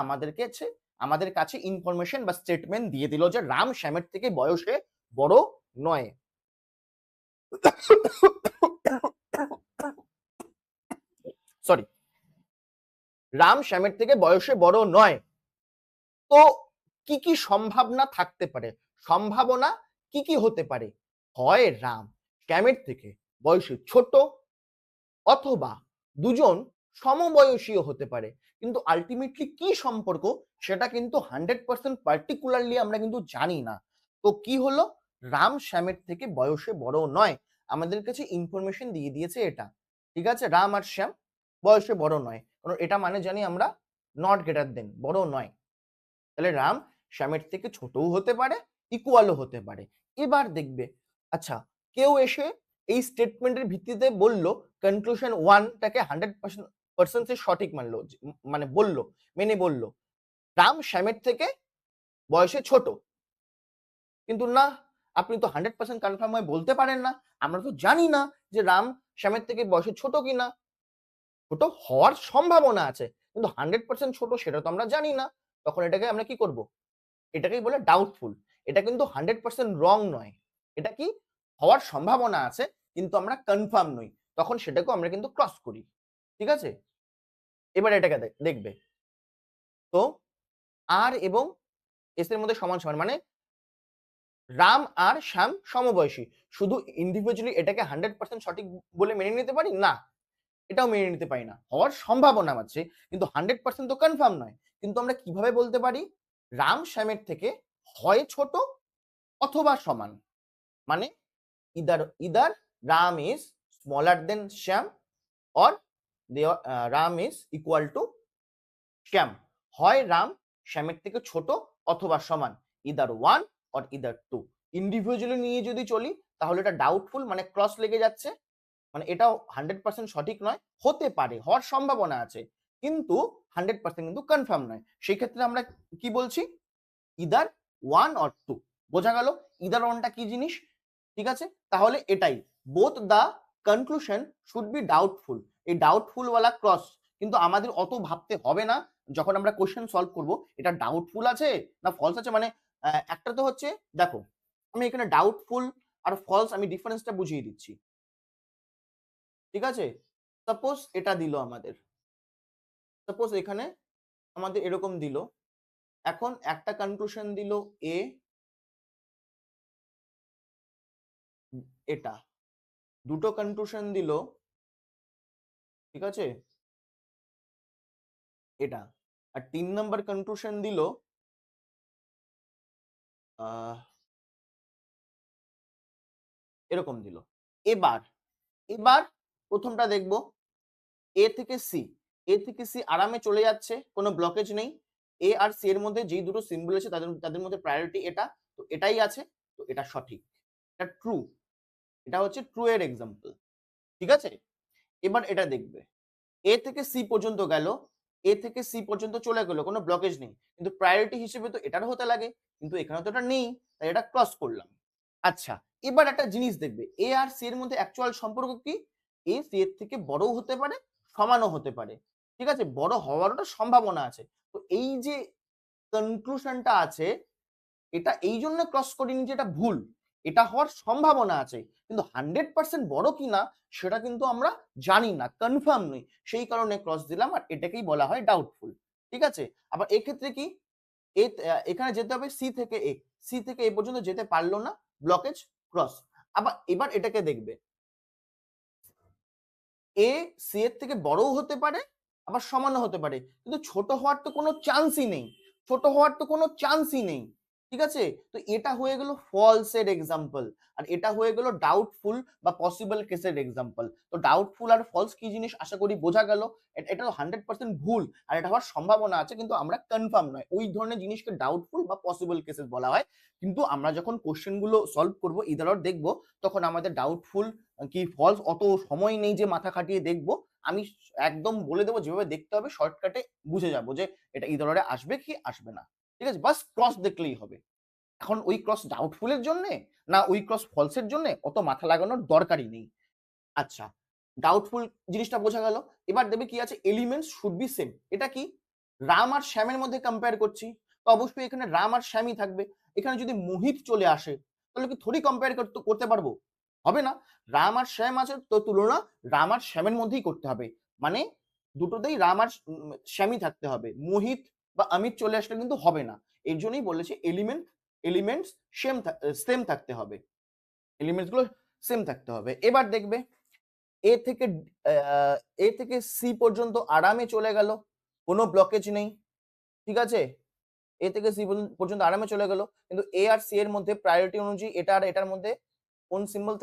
আমাদের কাছে ইনফরমেশন বা স্টেটমেন্ট দিয়ে দিল যে রাম শ্যামের থেকে বয়সে বড় নয়। সরি, রাম শ্যামের থেকে বয়সে বড় নয়। তো কি কি সম্ভাবনা থাকতে পারে, সম্ভাবনা কি কি হতে পারে, হয় রাম শ্যামের থেকে বয়সে ছোট, অথবা দুজন সমবয়সীও হতে পারে। কিন্তু আলটিমেটলি কি সম্পর্ক সেটা কিন্তু 100% পার্টিকুলারলি আমরা কিন্তু জানি না। তো কি হলো, রাম শ্যামের থেকে বয়সে বড় নয়, আমাদের কাছে ইনফরমেশন দিয়ে দিয়েছে এটা, ঠিক আছে। রাম আর শ্যাম বয়সে বড় নয়, কারণ এটা মানে জানি আমরা নট গ্রেটার দেন, বড় নয়। তাহলে রাম শ্যামের থেকে ছোটও হতে পারে, ইকুয়ালও হতে পারে। এবার দেখবে, আচ্ছা কেউ এসে এই স্টেটমেন্টের ভিত্তিতে বলল, কনক্লুশন ওয়ানটাকে 100% সঠিক মানলো, মানে বলল, মেনে বলল রাম শ্যামের থেকে বয়সে ছোট। কিন্তু না, আপনি তো 100% কনফার্ম হয়ে বলতে পারেন না, আমরা তো জানি না যে রাম শ্যামের থেকে বয়সে ছোট কিনা, ছোট হওয়ার সম্ভাবনা আছে, কিন্তু 100% ছোট সেটা তো আমরা জানি না। তখন এটাকে আমরা কি করব, এটাকেই বলে ডাউটফুল। এটা কিন্তু 100% রং নয়, এটা কি হওয়ার সম্ভাবনা আছে কিন্তু আমরা কনফার্ম নই, তখন সেটাকেও আমরা কিন্তু ক্রস করি, ঠিক আছে। এবার এটাকে দেখবে, তো আর এবং এস এর মধ্যে সমান সমান, মানে রাম আর শ্যাম সমবয়সী, শুধু ইন্ডিভিজুয়ালি এটাকে 100% সঠিক বলে মেনে নিতে পারি না, এটাও মেনে নিতে পারি না, হওয়ার সম্ভাবনা আছে কিন্তু 100% তো কনফার্ম নয়। কিন্তু আমরা কিভাবে বলতে পারি, রাম শ্যামের থেকে হয় ছোট অথবা সমান, মানে either Ram is smaller than Shyam, or Ram is equal to Shyam, হয় রাম শ্যামের থেকে ছোট অথবা সমান, either one or either two. Individually নিয়ে যদি চলি তাহলে এটা ডাউটফুল, মানে ক্রস লেগে যাচ্ছে, মানে এটাও 100% সঠিক নয়, হতে পারে, হওয়ার সম্ভাবনা আছে, কিন্তু 100% কিন্তু কনফার্ম নয়। সেই ক্ষেত্রে আমরা কি বলছি, ইদার ওয়ান অর টু। বোঝা গেল ইদার ওয়ানটা কি জিনিস, ঠিক আছে। তাহলে এটাই, both the conclusion should be doubtful. এই ডাউটফুল ওয়ালা ক্রস কিন্তু আমাদের অত ভাবতে হবে না যখন আমরা কোশ্চেন সলভ করব, এটা ডাউটফুল আছে না ফলস আছে। মানে একটা তো হচ্ছে, দেখো আমি এখানে ডাউটফুল আর ফলস আমি ডিফারেন্সটা বুঝিয়ে দিচ্ছি, ঠিক আছে। সাপোজ এটা দিল আমাদের, সাপোজ এখানে আমাদের এরকম দিল, এখন একটা কনক্লুশন দিল এ, এটা দুটো কনক্লুশন দিল, ঠিক আছে, এটা, আর 3 নম্বর কনক্লুশন দিল এরকম দিল। এবার এবার প্রথমটা দেখবো, এ থেকে সি, এ থেকে সি আরামে চলে যাচ্ছে, কোনো ব্লকেজ নেই। এ আর সি এর মধ্যে যেই দুটো সিম্বল আছে তাদের তাদের মধ্যে প্রায়োরিটি এটা, তো এটাই আছে, তো এটা সঠিক, এটা ট্রু, এটা হচ্ছে ট্রু এর এক্সাম্পল, ঠিক আছে। এবার এটা দেখবে, এ থেকে সি পর্যন্ত গেল, এ থেকে সি পর্যন্ত চলে গেল, কোনো ব্লকেজ নেই, কিন্তু প্রায়োরিটি হিসেবে তো এটার হতে লাগে, কিন্তু এখানে তো এটা নেই, তাই এটা ক্রস করলাম। আচ্ছা, এবার একটা জিনিস দেখবে, এ আর সি এর মধ্যে অ্যাকচুয়াল সম্পর্ক কি, এ সি এর থেকে বড়ও হতে পারে, সমানও হতে পারে, ঠিক আছে, বড় হওয়ারও সম্ভাবনা আছে। তো এই যে কনক্লুশনটা আছে, এটা এই জন্য ক্রস করিনি যে এটা ভুল, এটা হওয়ার সম্ভাবনা আছে, কিন্তু 100% বড় কিনা সেটা কিন্তু আমরা জানি না, কনফার্ম নই, সেই কারণে ক্রস দিলাম, আর এটাকেই বলা হয় ডাউটফুল, ঠিক আছে। আবার এক্ষেত্রে কি, এখানে যেতে হবে সি থেকে এ, সি থেকে এ পর্যন্ত যেতে পারলো না, ব্লকেজ, ক্রস। আবার এবার এটাকে দেখবে, এ সি এর থেকে বড়ও হতে পারে আবার সমানও হতে পারে, কিন্তু ছোট হওয়ার তো কোনো চান্সই নেই, ছোট হওয়ার তো কোনো চান্সই নেই, ঠিক আছে? তো এটা হয়ে গেল ফলস এর এক্সাম্পল, আর এটা হয়ে গেল ডাউটফুল বা পসিবল কেসের এক্সাম্পল। তো ডাউটফুল আর ফলস কি জিনিস আশা করি বোঝা গেল। এটা তো 100% ভুল আর এটা হওয়ার সম্ভাবনা আছে, কিন্তু আমরা কনফার্ম নয়। ওই ধরনের জিনিসকে ডাউটফুল বা পসিবল কেসেস বলা হয়। কিন্তু আমরা যখন কোশ্চেন গুলো সলভ করব, ইদার অর দেখব, তখন আমাদের ডাউটফুল কি ফলস অত সময় নেই যে মাথা খাটিয়ে দেখব। আমি একদম বলে দেবো যেভাবে দেখতে হবে, শর্টকাটে বুঝে যাবো যে এটা ইদার অরে আসবে কি আসবে না। ঠিক আছে? বাস ক্রস দেখলেই হবে। এখন ওই ক্রস ডাউটফুল এর জন্যে না ওই ক্রস ফলস এর জন্যে অত মাথা লাগানোর দরকারই নেই। আচ্ছা, ডাউটফুল জিনিসটা বোঝা গেল। এবার দেখবে কি আছে, এলিমেন্টস শুড বি সেম। এটা কি? রাম আর শ্যামের মধ্যে কম্পেয়ার করছি, তো অবশ্যই এখানে রাম আর শ্যামই থাকবে। এখানে যদি মোহিত চলে আসে তাহলে কি থোড়ি কম্পেয়ার করতে পারবো? হবে না। রাম আর শ্যাম আছে, তো তুলনা রাম আর শ্যামের মধ্যেই করতে হবে। মানে দুটোতেই রাম আর শ্যামই থাকতে হবে। মোহিত বা অমিত চলে আসলে কিন্তু হবে না। এর জন্যই বলেছি এলিমেন্টস সেম থাকতে হবে। এলিমেন্টস গুলো সেম থাকতে হবে। এবার দেখবে এ থেকে এ থেকে সি পর্যন্ত আরামে চলে গেল, কোনো ব্লকেজ নেই। ঠিক আছে? এ থেকে সি পর্যন্ত আরামে চলে গেল, কিন্তু এ আর সি এর মধ্যে প্রায়োরিটি অনুযায়ী এটা আর এটার মধ্যে কোন সিম্বল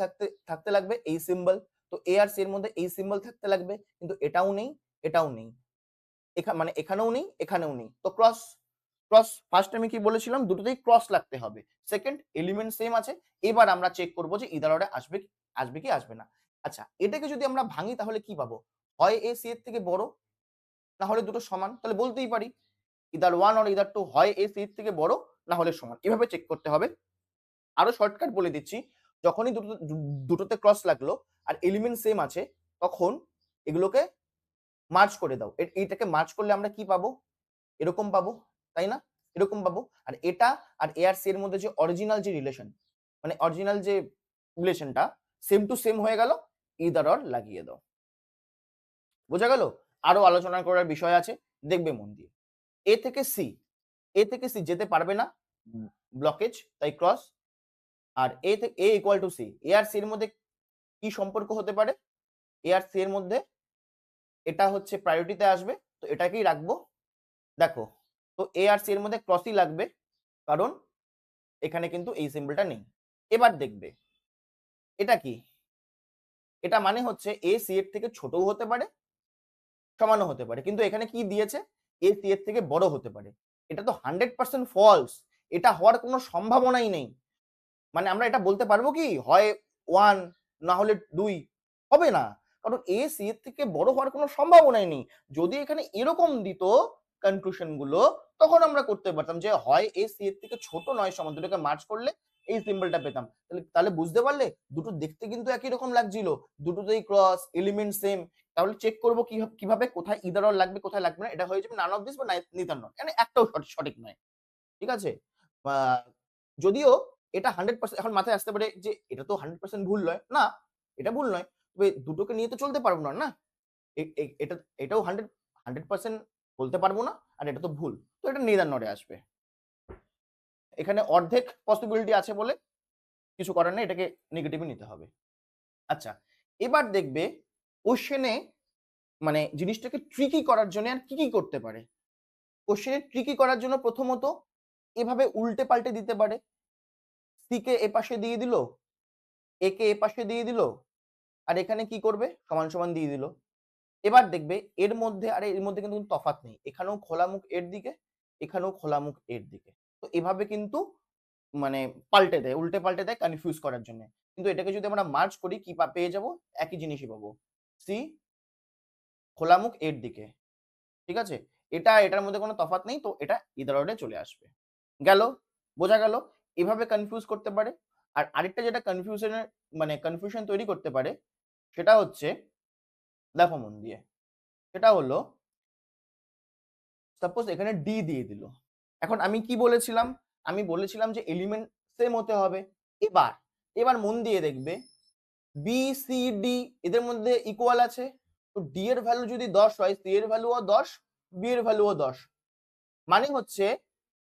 থাকতে লাগবে? এই সিম্বল। তো এ আর সি এর মধ্যে এই সিম্বল থাকতে লাগবে, কিন্তু এটাও নেই, এটাও নেই। মানে এখানেও নেই, এখানেও নেই। তো ক্রস ফার্স্ট আমি কি বলেছিলাম, দুটোতেই ক্রস লাগতে হবে। সেকেন্ড, এলিমেন্ট সেম আছে। এবার আমরা চেক করব যে ইদার অর্ডার আসবে কি আসবে না। আচ্ছা, এটাকে যদি আমরা ভাঙি তাহলে কি পাবো? হয় এ সি এর থেকে বড়, না হলে দুটো সমান। তাহলে বলতেই পারি either one or either two, হয় এ সি এর থেকে বড় না হলে সমান। এভাবে চেক করতে হবে। আরো শর্টকাট বলে দিচ্ছি, যখনই দুটোতে ক্রস লাগলো আর এলিমেন্ট সেম আছে, তখন এগুলোকে মার্জ করে দাও। এইটাকে মার্জ করলে আমরা কি পাবো? এরকম পাবো, তাই না? এরকম পাবো। আর এটা আর এ আর সি এর মধ্যে যে অরিজিনাল যে রিলেশন, মানে অরিজিনাল যে রিলেশনটা সেম টু সেম হয়ে গেল, ইদার অর লাগিয়ে দাও। বোঝা গেল? আরো আলোচনা করার বিষয় আছে, দেখবে মন দিয়ে। এ থেকে সি, এ থেকে সি যেতে পারবে না, ব্লকেজ, তাই ক্রস। আর এ থেকে A equal to C, A আর সি এর মধ্যে কি সম্পর্ক হতে পারে? এ আর সি এর মধ্যে এটা হচ্ছে প্রায়োরিটিতে আসবে, তো এটাকেই রাখবো। দেখো, তো এ আর সি এর মধ্যে ক্রসই লাগবে, কারণ এখানে কিন্তু এই সিম্বলটা নেই। এবার দেখবে এটা কি? এটা মানে হচ্ছে এ সি এর থেকে ছোটও হতে পারে, সমানও হতে পারে, কিন্তু এখানে কি দিয়েছে? এ সি এর থেকে বড় হতে পারে। এটা তো 100% ফলস। এটা হওয়ার কোনো সম্ভাবনাই নেই। মানে আমরা এটা বলতে পারবো কি হয় 1 না হলে 2? হবে না। কারণ এ সি এর থেকে বড় হওয়ার কোনো সম্ভাবনাই নেই। যদি এখানে এরকম দিত কনক্লুশন গুলো, তখন আমরা করতে পারতাম যে হয় এ সি এর থেকে ছোট নয় সমান, দুটোকে মার্জ করলে এই সিম্বলটা পেতাম। তাহলে বুঝতে পারলে দুটো দেখতে কিন্তু একই রকম লাগছিল, দুটোতেই ক্রস, এলিমেন্ট সেম। তাহলে চেক করব কিভাবে কোথায় ইদার অর লাগবে কোথায় লাগবে না। এটা হয়ে যাবে নান অফ দিস বা নিদার নট, মানে একটাও সঠিক নয়। ঠিক আছে? যদিও এটা 100% এখন মাথায় আসতে পারে যে এটা তো 100% ভুল নয়। না, এটা ভুল নয়। তবে দুটোকে নিয়ে তো চলতে পারবো না, না? এটাও 100% বলতে পারবো না, আর এটা তো ভুল। তো এটা নেদার নরে আসবে। এখানে অর্ধেক পসিবিলিটি আছে বলে কিছু করার নেই, এটাকে নেগেটিভই নিতে হবে। আচ্ছা, এবার দেখবে কোশ্চেনে মানে জিনিসটাকে ট্রিকি করার জন্য আর কি করতে পারে? কোশ্চেনে ট্রিকি করার জন্য প্রথমত এভাবে উল্টে পাল্টে দিতে পারে। সি কে এপাশে দিয়ে দিল, এ কে এপাশে দিয়ে দিল, আর এখানে কি করবে? সমান সমান দিয়ে দিল। এবার দেখবে এর মধ্যে আর এর মধ্যে কিন্তু তফাৎ নেই। এখানেও খোলা মুখ এর দিকে, এখানেও খোলা মুখ এর দিকে। তো এভাবে কিন্তু মানে পাল্টে দেয়, উল্টে পাল্টে দেয় কনফিউজ করার জন্য। কিন্তু এটাকে যদি আমরা মার্জ করি কি পেয়ে যাব? একই জিনিসই পাবো। সি খোলা মুখ এর দিকে। ঠিক আছে? এটার মধ্যে কোনো তফাৎ নেই, তো এটা ইদার অর্ডারে চলে আসবে। গেল? বোঝা গেল? এভাবে কনফিউজ করতে পারে। আর আরেকটা যেটা কনফিউশন তৈরি করতে পারে, সেটা হচ্ছে, দেখো মন দিয়ে, সেটা হলো সাপোজ এখানে ডি দিয়ে দিল। এখন আমি কি বলেছিলাম? আমি বলেছিলাম যে এলিমেন্ট সেম হতে হবে। এবার এবার মন দিয়ে দেখবে বি সি ডি এদের মধ্যে ইকুয়াল আছে। তো ডি এর ভ্যালু যদি 10 হয়, সি এর ভ্যালুও 10, বি এর ভ্যালুও 10। মানে হচ্ছে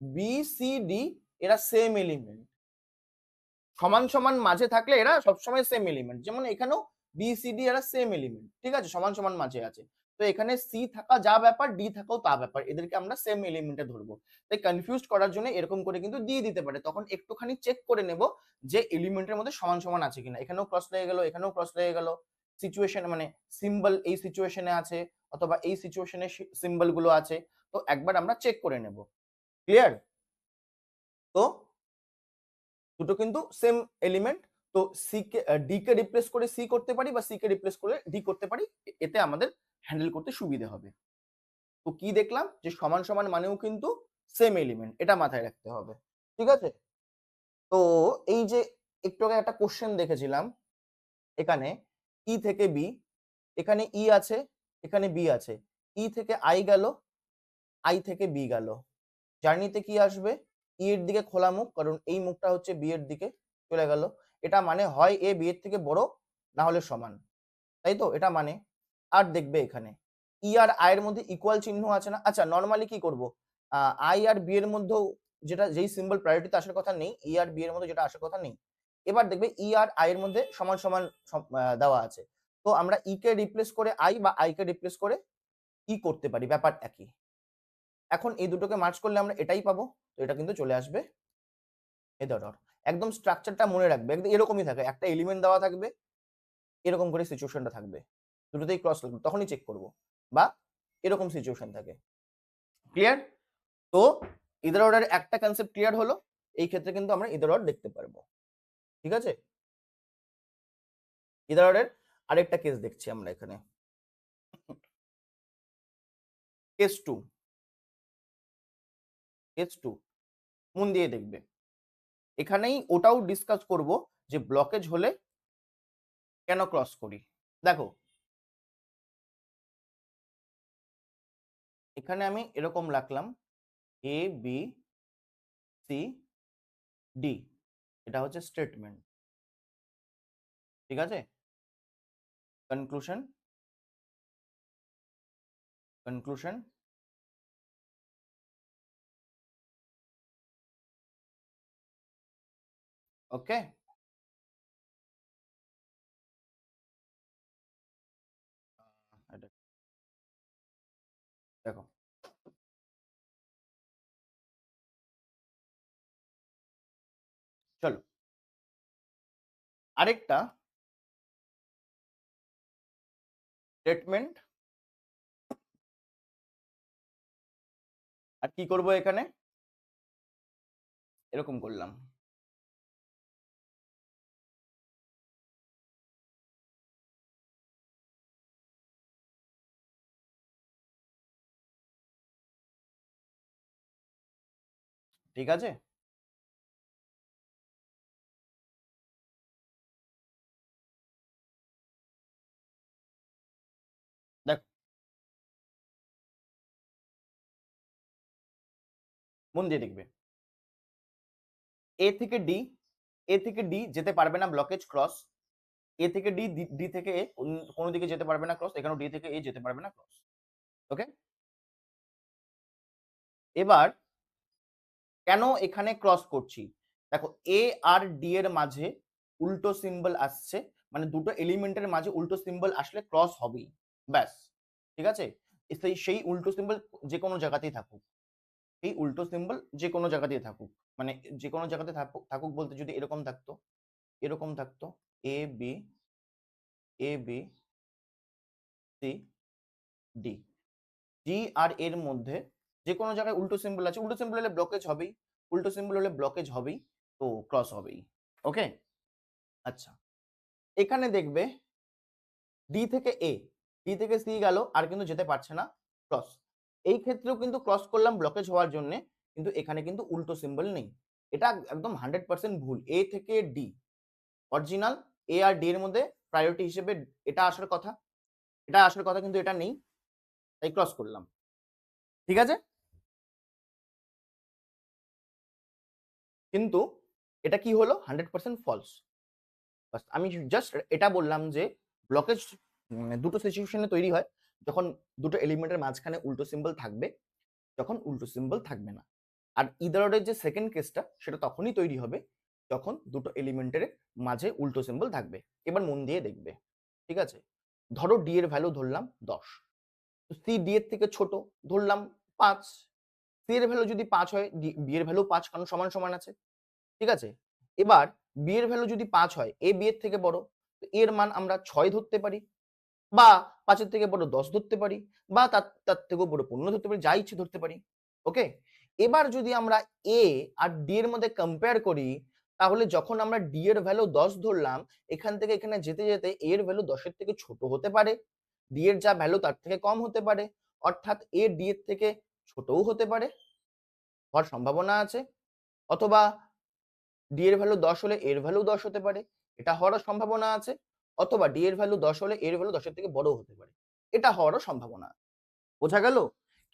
বি সি ডি এরা সেম এলিমেন্ট। সমান সমান মাঝে থাকলে এরা সবসময় সেম এলিমেন্ট। যেমন এখানেও বি সি ডি এরা সেম এলিমেন্ট। ঠিক আছে? সমান সমান মাঝে আছে। তো এখানে সি থাকা যা ব্যাপার, ডি থাকাও তা ব্যাপার, এদেরকে আমরা সেম এলিমেন্টে ধরবো। তাই কনফিউজ করার জন্য এরকম করে কিন্তু দিয়ে দিতে পারে, তখন একটুখানি চেক করে নেব যে এলিমেন্টের মধ্যে সমান সমান আছে কিনা। এখানেও ক্রস লেগে গেল, এখানেও ক্রস লেগে গেল, সিচুয়েশন মানে সিম্বল এই সিচুয়েশনে আছে অথবা এই সিচুয়েশনে সিম্বল গুলো আছে, তো একবার আমরা চেক করে নেব। ক্লিয়ার? তো দুটো কিন্তু সেম এলিমেন্ট, তো সি কে ডি কে রিপ্লেস করে সি করতে পারি বা সি কে রিপ্লেস করে ডি করতে পারি, এতে আমাদের হ্যান্ডেল করতে সুবিধে হবে। তো কি দেখলাম যে সমান সমান মানেও কিন্তু সেম এলিমেন্ট, এটা মাথায় রাখতে হবে। ঠিক আছে? তো এই যে একটু আগে একটা কোশ্চেন দেখেছিলাম, এখানে ই থেকে বি, এখানে ই আছে, এখানে বি আছে, ই থেকে আই গেল, আই থেকে বি গেল, জার্নিতে কি আসবে? ই এর দিকে খোলা মুখ, কারণ এই মুখটা হচ্ছে বি এর দিকে চলে গেল। এটা মানে হয় এ বি এর থেকে বড়, না হলে সমান, তাই তো? এটা মানে, আর দেখবে এখানে ই আর আই এর মধ্যে ইকুয়াল চিহ্ন আছে না? আচ্ছা, নর্মালি কি করব, আই আর বি এর মধ্যেও যেটা যেই সিম্বল প্রায়োরিটিতে আসার কথা নেই, ই আর বি এর মধ্যে যেটা আসার কথা নেই, এবার দেখবে ই আর আই এর মধ্যে সমান সমান দেওয়া আছে, তো আমরা ই কে রিপ্লেস করে আই বা আই কে রিপ্লেস করে ই করতে পারি, ব্যাপার একই। এখন এই দুটোকে মার্চ করলে আমরা এটাই পাবো, তো এটা কিন্তু চলে আসবে এ ধর। একদম স্ট্রাকচারটা মনে রাখবে, একদম এরকমই থাকে, একটা এলিমেন্ট দেওয়া থাকবে, এরকম করে সিচুয়েশনটা থাকবে, দুটোতেই ক্রস লাগবে, তখনই চেক করব, বা এরকম সিচুয়েশন থাকে। ক্লিয়ার? তো ইদার অর্ডার একটা কনসেপ্ট ক্লিয়ার হলো, এই ক্ষেত্রে কিন্তু আমরা ইদার অর্ডার দেখতে পারবো। ঠিক আছে? ইদার অর্ডার আরেকটা কেস দেখছি আমরা এখানে, কেস টু। কেস টু মন দিয়ে দেখবে, এখানেই ওটাও ডিসকাস করব যে ব্লকেজ হলে কেন ক্রস করি। দেখো, এখানে আমি এরকম রাখলাম এ বি সি ডি, এটা হচ্ছে স্টেটমেন্ট। ঠিক আছে? কনক্লুশন, কনক্লুশন, ওকে। দেখো, চলো আরেকটা স্টেটমেন্ট, আর কি করব এখানে, এরকম করলাম। ঠিক আছে? দেখ, মন দিয়ে দেখবে, এ থেকে ডি, এ থেকে ডি যেতে পারবে না, ব্লকেজ ক্রস। এ থেকে ডি, ডি থেকে এ কোনো দিকে যেতে পারবে না ক্রস, এখানেও ডি থেকে এ যেতে পারবে না ক্রস। ওকে? এবার কেন এখানে ক্রস করছি, দেখো এ আর ডি এর মাঝে উল্টো সিম্বল আসছে, মানে দুটো এলিমেন্টের মাঝে উল্টো সিম্বল আসলে ক্রস হবেই, ব্যাস। ঠিক আছে? সেই উল্টো সিম্বল যে কোনো জায়গাতেই থাকুক, এই উল্টো সিম্বল যে কোনো জায়গাতেই থাকুক, মানে যে কোনো জায়গাতে থাকুক বলতে যদি এরকম থাকতো, এরকম থাকতো A B, A B C D, D আর এর মধ্যে যে কোনো জায়গায় উল্টো সিম্বল আছে, উল্টো সিম্বল হলে ব্লকেজ হবেই, উল্টো সিম্বল হলে ব্লকেজ হবেই, তো ক্রস হবেই। ওকে? আচ্ছা, এখানে দেখবে ডি থেকে এ, ডি থেকে সি গেল, আর কিন্তু যেতে পারছে না ক্রস। এই ক্ষেত্রেও কিন্তু ক্রস করলাম ব্লকেজ হওয়ার জন্য, কিন্তু এখানে কিন্তু উল্টো সিম্বল নেই, এটা একদম 100% ভুল। এ থেকে ডি অরিজিনাল, এ আর ডি এর মধ্যে প্রায়োরিটি হিসেবে এটা আসার কথা, এটা আসার কথা, কিন্তু এটা নেই, তাই ক্রস করলাম। ঠিক আছে? কিন্তু এটা কি হলো, 100% ফলস। আমি জাস্ট এটা বললাম যে ব্লকেজ দুটো সিচুয়েশনে তৈরি হয়, যখন দুটো এলিমেন্টের মাঝখানে উল্টো সিম্বল থাকবে, যখন উল্টো সিম্বল থাকবে না। আর ইদার অর্ডারের যে সেকেন্ড কেসটা, সেটা তখনই তৈরি হবে যখন দুটো এলিমেন্টের মাঝে উল্টো সিম্বল থাকবে। এবার মন দিয়ে দেখবে। ঠিক আছে? ধরো ডি এর ভ্যালু ধরলাম 10, সি ডি এর থেকে ছোট, ধরলাম 5। সি এর ভ্যালু যদি 5 হয়, বি এর ভ্যালু 5, কারণ সমান সমান আছে। ঠিক আছে? এবার বি এর ভ্যালু যদি 5 হয়, এ বি এর থেকে বড়, তো এর মান আমরা 6 ধরতে পারি, বা 5 এর থেকে বড় 10 ধরতে পারি, বা তার থেকেও বড় 15 ধরতে পারি, যা ইচ্ছে ধরতে পারি। ওকে? এবার যদি আমরা এ আর ডি এর মধ্যে কম্পেয়ার করি, তাহলে যখন আমরা ডি এর ভ্যালু 10 ধরলাম, এখান থেকে এখানে যেতে, যেতে এ এর ভ্যালু 10 এর থেকে ছোট হতে পারে। ডি এর যা ভ্যালু তার থেকে কম হতে পারে। অর্থাৎ এ ডি এর থেকে ছোটও হতে পারে, হওয়ার সম্ভাবনা আছে। অথবা ডি এর ভ্যালু 10 হলে এর ভ্যালু 10 হতে পারে। এটা হওয়ারও সম্ভাবনা আছে। অথবা ডি এর ভ্যালু 10 হলে এর ভ্যালু 10 এর থেকে বড়ও হতে পারে। এটা হওয়ারও সম্ভাবনা আছে। বোঝা গেল?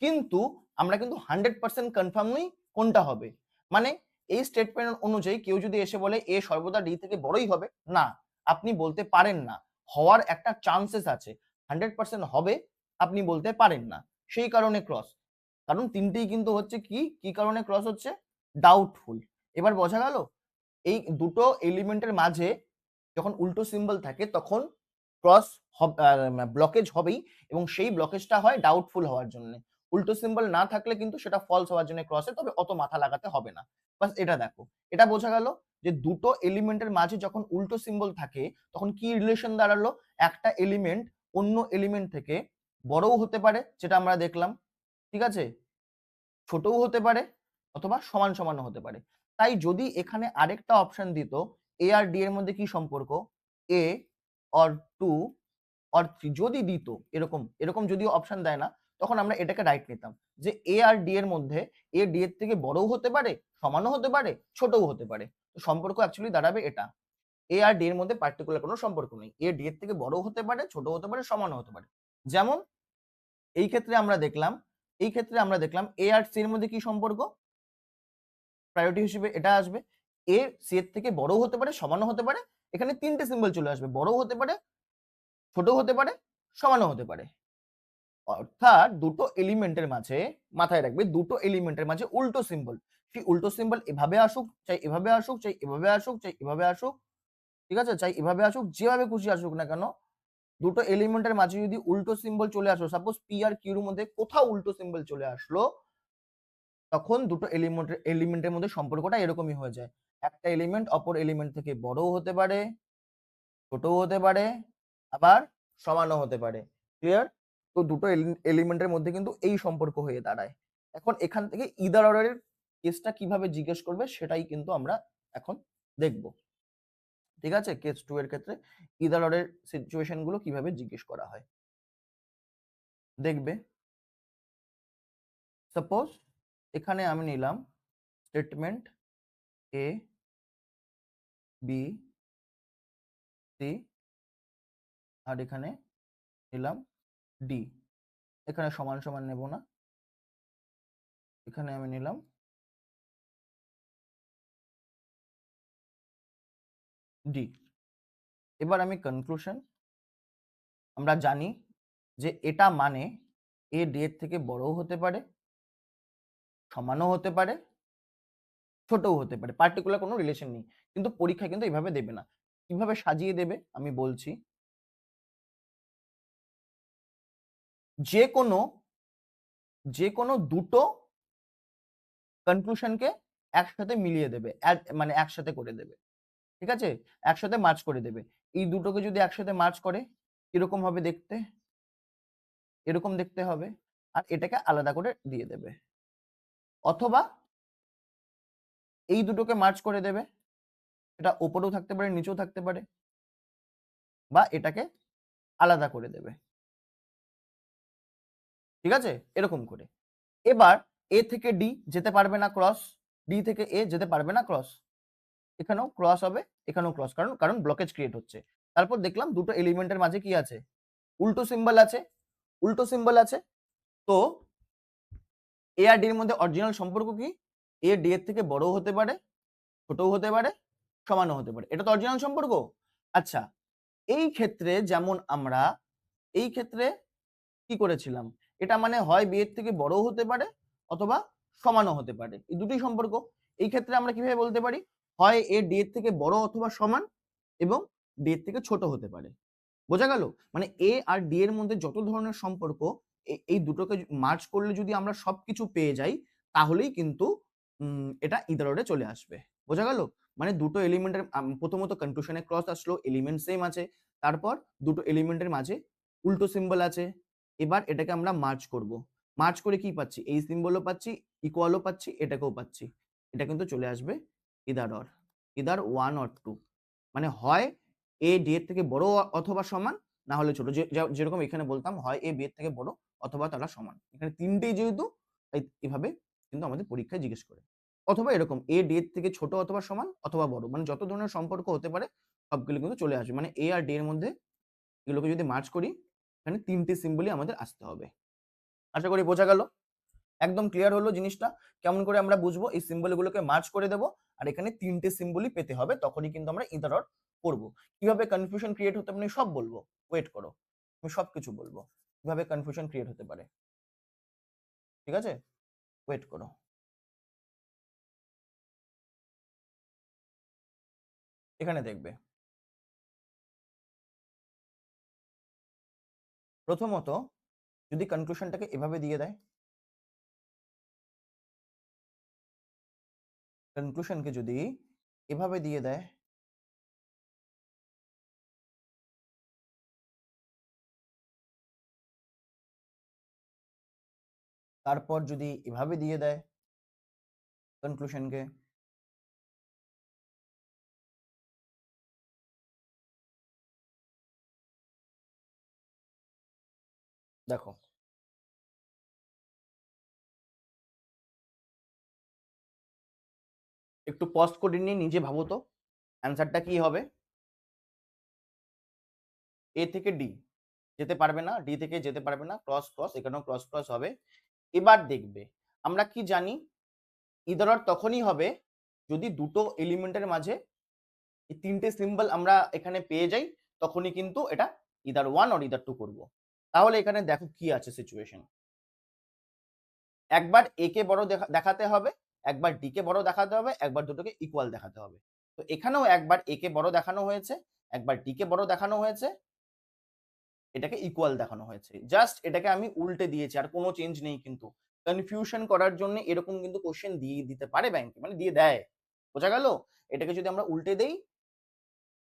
কিন্তু আমরা কিন্তু 100% কনফার্ম নই কোনটা হবে। মানে এই স্টেটমেন্ট অনুযায়ী কেউ যদি এসে বলে এ সর্বদা ডি থেকে বড়ই হবে, না, আপনি বলতে পারেন না। হওয়ার একটা চান্সেস আছে। 100% হবে, আপনি বলতে পারেন না। সেই কারণে ক্রস। কারণ ৩ টেই কিন্তু হচ্ছে কি, কি কারণে ক্রস হচ্ছে? ডাউটফুল। এবার বোঝা গেল? এই দুটো এলিমেন্টের মাঝে যখন উল্টো সিম্বল থাকে তখন ক্রস ব্লকেজ হবেই, এবং সেই ব্লকেজটা হয় ডাউটফুল হওয়ার জন্য। উল্টো সিম্বল না থাকলে কিন্তু সেটা ফলস হওয়ার জন্য ক্রসে, তবে অত মাথা লাগাতে হবে না। বাস এটা দেখো। এটা বোঝা গেল যে দুটো এলিমেন্টের মাঝে যখন উল্টো সিম্বল থাকে তখন কি রিলেশন দাঁড়ালো? একটা এলিমেন্ট অন্য এলিমেন্ট থেকে বড়ও হতে পারে, যেটা আমরা দেখলাম। ঠিক আছে? ছোটও হতে পারে, অথবা সমান সমানও হতে পারে। তাই যদি এখানে আরেকটা অপশন দিত, এ আর ডি এর মধ্যে কি সম্পর্ক, এ অর 2 অর 3 যদি দিত, এরকম এরকম যদিও অপশন দেয় না, তখন আমরা এটাকে রাইট নিতাম যে এ আর ডি এর মধ্যে এ ডি এর থেকে বড়ও হতে পারে, সমানও হতে পারে, ছোটও হতে পারে। তো সম্পর্ক অ্যাকচুয়ালি দাঁড়াবে এটা। এ আর ডি এর মধ্যে পার্টিকুলার কোনো সম্পর্ক নেই। এ ডি এর থেকে বড়ও হতে পারে, ছোট হতে পারে, সমানও হতে পারে। যেমন এই ক্ষেত্রে আমরা দেখলাম, এ আর সি এর মধ্যে কি সম্পর্ক? প্রায়োরিটি হিসেবে এটা আসবে। এ সি এর থেকে বড়ও হতে পারে, সমানও হতে পারে। এখানে ৩ টে সিম্বল চলে আসবে। বড়ও হতে পারে, ছোটও হতে পারে, সমানও হতে পারে। অর্থাৎ দুটো এলিমেন্টের মাঝে, মাথায় রাখবে, দুটো এলিমেন্টের মাঝে উল্টো সিম্বল। সেই উল্টো সিম্বল এভাবে আসুক, চাই এভাবে আসুক, চাই এভাবে আসুক, চাই এভাবে আসুক। ঠিক আছে? চাই এভাবে আসুক, যেভাবে খুশি আসুক না কেন, দুটো এলিমেন্টের মাঝে যদি উল্টো সিম্বল চলে আসলো, সাপোজ পি আর কিউর মধ্যে কোথাও উল্টো সিম্বল চলে আসলো, তখন দুটো এলিমেন্টের মধ্যে সম্পর্কটা এরকমই হয়ে যায়। একটা এলিমেন্ট অপর এলিমেন্ট থেকে বড়ও হতে পারে, ছোটও হতে পারে, আবার সমানও হতে পারে। ক্লিয়ার? তো দুটো এলিমেন্টের মধ্যে কিন্তু এই সম্পর্ক হয়ে দাঁড়ায়। এখন এখান থেকে ইদার অর্ডারের কেসটা কিভাবে জিজ্ঞেস করবে সেটাই কিন্তু আমরা এখন দেখব। ঠিক আছে? কেস 2 এর ক্ষেত্রে ইদার অর্ডারের সিচুয়েশন গুলো কিভাবে জিজ্ঞেস করা হয়। দেখবে, সাপোজ এখানে আমি নিলাম স্টেটমেন্ট এ, বি, সি, আর এখানে নিলাম ডি। এখানে সমান সমান নেব না, এখানে আমি নিলাম ডি। এবার আমি কনক্লুশন, আমরা জানি যে এটা মানে এ ডি এর থেকে বড়ও হতে পারে, সমানও হতে পারে, ছোটও হতে পারে। পার্টিকুলার কোনো রিলেশন নেই। কিন্তু পরীক্ষা কিন্তু এভাবে দেবে না। কিভাবে সাজিয়ে দেবে আমি বলছি। যে কোনো দুটো কনক্লুশনকে একসাথে মিলিয়ে দেবে, মানে একসাথে করে দেবে। ঠিক আছে? একসাথে মার্জ করে দেবে। এই দুটোকে যদি একসাথে মার্জ করে কিরকম হবে দেখতে? এরকম দেখতে হবে। আর এটাকে আলাদা করে দিয়ে দেবে। অথবা এই দুটোকে মার্জ করে দেবে। এটা উপরেও থাকতে পারে, নিচেও থাকতে পারে, বা এটাকে আলাদা করে দেবে। ঠিক আছে? এরকম করে। এবার এ থেকে ডি যেতে পারবে না ক্রস, ডি থেকে এ যেতে পারবে না ক্রস। এখানেও ক্রস হবে, এখানেও ক্রস, কারণ কারণ ব্লকেজ ক্রিয়েট হচ্ছে। তারপর দেখলাম দুটো এলিমেন্টের মাঝে কি আছে? উল্টো সিম্বল আছে। উল্টো সিম্বল আছে। তো এ আর ডি এর মধ্যে অরিজিনাল সম্পর্ক কি? এ ডি এর থেকে বড়ও হতে পারে, ছোটও হতে পারে, সমানও হতে পারে। এটা তো অরিজিনাল সম্পর্ক। আচ্ছা, এই ক্ষেত্রে যেমন আমরা এই ক্ষেত্রে কি করেছিলাম? এটা মানে হয় বি এর থেকে বড়ও হতে পারে, অথবা সমানও হতে পারে। এই দুটোই সম্পর্ক। এই ক্ষেত্রে আমরা কিভাবে বলতে পারি? হয় এ ডি এর থেকে বড় অথবা সমান, এবং ডি এর থেকে ছোট হতে পারে। বোঝা গেল? মানে এ আর ডি এর মধ্যে যত ধরনের সম্পর্ক, এই দুটোকে মার্জ করলে যদি আমরা সবকিছু পেয়ে যাই তাহলেই কিন্তু এটা ইদার অর্ডারে চলে আসবে। বোঝা গেল? মানে দুটো এলিমেন্টের প্রথমত কনক্লুশনে ক্রস আসলো, এলিমেন্ট সেম আছে, তারপর দুটো এলিমেন্টের মাঝে উল্টো সিম্বল আছে। এবার এটাকে আমরা মার্জ করব। মার্জ করে কি পাচ্ছি? এই সিম্বলও পাচ্ছি, ইকুয়ালও পাচ্ছি, এটাকেও পাচ্ছি। এটা কিন্তু চলে আসবে ইদার অর, ইদার 1 অর 2। মানে হয় এ ডি এর থেকে বড় অথবা সমান, না হলে ছোট। যেরকম এখানে বলতাম হয় এ বি এর থেকে বড় অথবা তারা সমান। এখানে তিনটেই যেহেতু এভাবে কিন্তু আমাদের পরীক্ষায় জিজ্ঞেস করে। অথবা এরকম এ ডি এর থেকে ছোট অথবা সমান অথবা বড়, মানে যত ধরনের সম্পর্ক হতে পারে সবগুলো কিন্তু চলে আসবে। মানে এ আর ডি এর মধ্যে এগুলোকে যদি মার্জ করি এখানে তিনটে সিম্বলই আমাদের আসতে হবে। আশা করি বোঝা গেল, একদম ক্লিয়ার হলো জিনিসটা। কেমন করে আমরা বুঝবো? এই সিম্বল গুলোকে মার্জ করে দেবো আর এখানে তিনটে সিম্বলই পেতে হবে, তখনই কিন্তু আমরা ইদার অর করবো। কিভাবে কনফিউশন ক্রিয়েট হতে পারে সব বলবো, ওয়েট করো, আমি সবকিছু বলবো কিভাবে কনফিউশন ক্রিয়েট হতে পারে। ঠিক আছে, ওয়েট করো। এখানে দেখবে প্রথমত যদি কনক্লুশনটাকে এভাবে দিয়ে দেয়, কনক্লুশনকে যদি এভাবে দিয়ে দেয়, তারপর যদি এভাবে দিয়ে দেয় কনক্লুশনকে, দেখো একটু পজ করে নিয়ে নিজে ভাবো তো অ্যান্সারটা কি হবে। এ থেকে ডি যেতে পারবে না, ডি থেকে যেতে পারবে না, ক্রস ক্রস, এখানেও ক্রস ক্রস হবে। এবার দেখবে আমরা কি জানি, ইদার অর তখনই হবে যদি দুটো এলিমেন্টের মাঝে এই তিনটে সিম্বল আমরা এখানে পেয়ে যাই, তখনই কিন্তু এটা ইদার 1 অর ইদার 2 করব। তাহলে এখানে দেখো কি আছে সিচুয়েশন, একবার এ কে বড় দেখাতে হবে, একবার ডি কে বড় দেখাতে হবে, একবার দুটোকে ইকুয়াল দেখাতে হবে। তো এখানেও একবার এ কে বড় দেখানো হয়েছে, একবার ডি কে বড় দেখানো হয়েছে, এটাকে ইকুয়াল দেখানো হয়েছে। জাস্ট এটাকে আমি উল্টে দিয়েছি, আর কোনো চেঞ্জ নেই। কিন্তু কনফিউশন করার জন্য এরকম কিন্তু কোশ্চেন দিয়ে দিতে পারে ব্যাংকে, মানে দিয়ে দেয়। বোঝা গেল? এটাকে যদি আমরা উল্টে দেই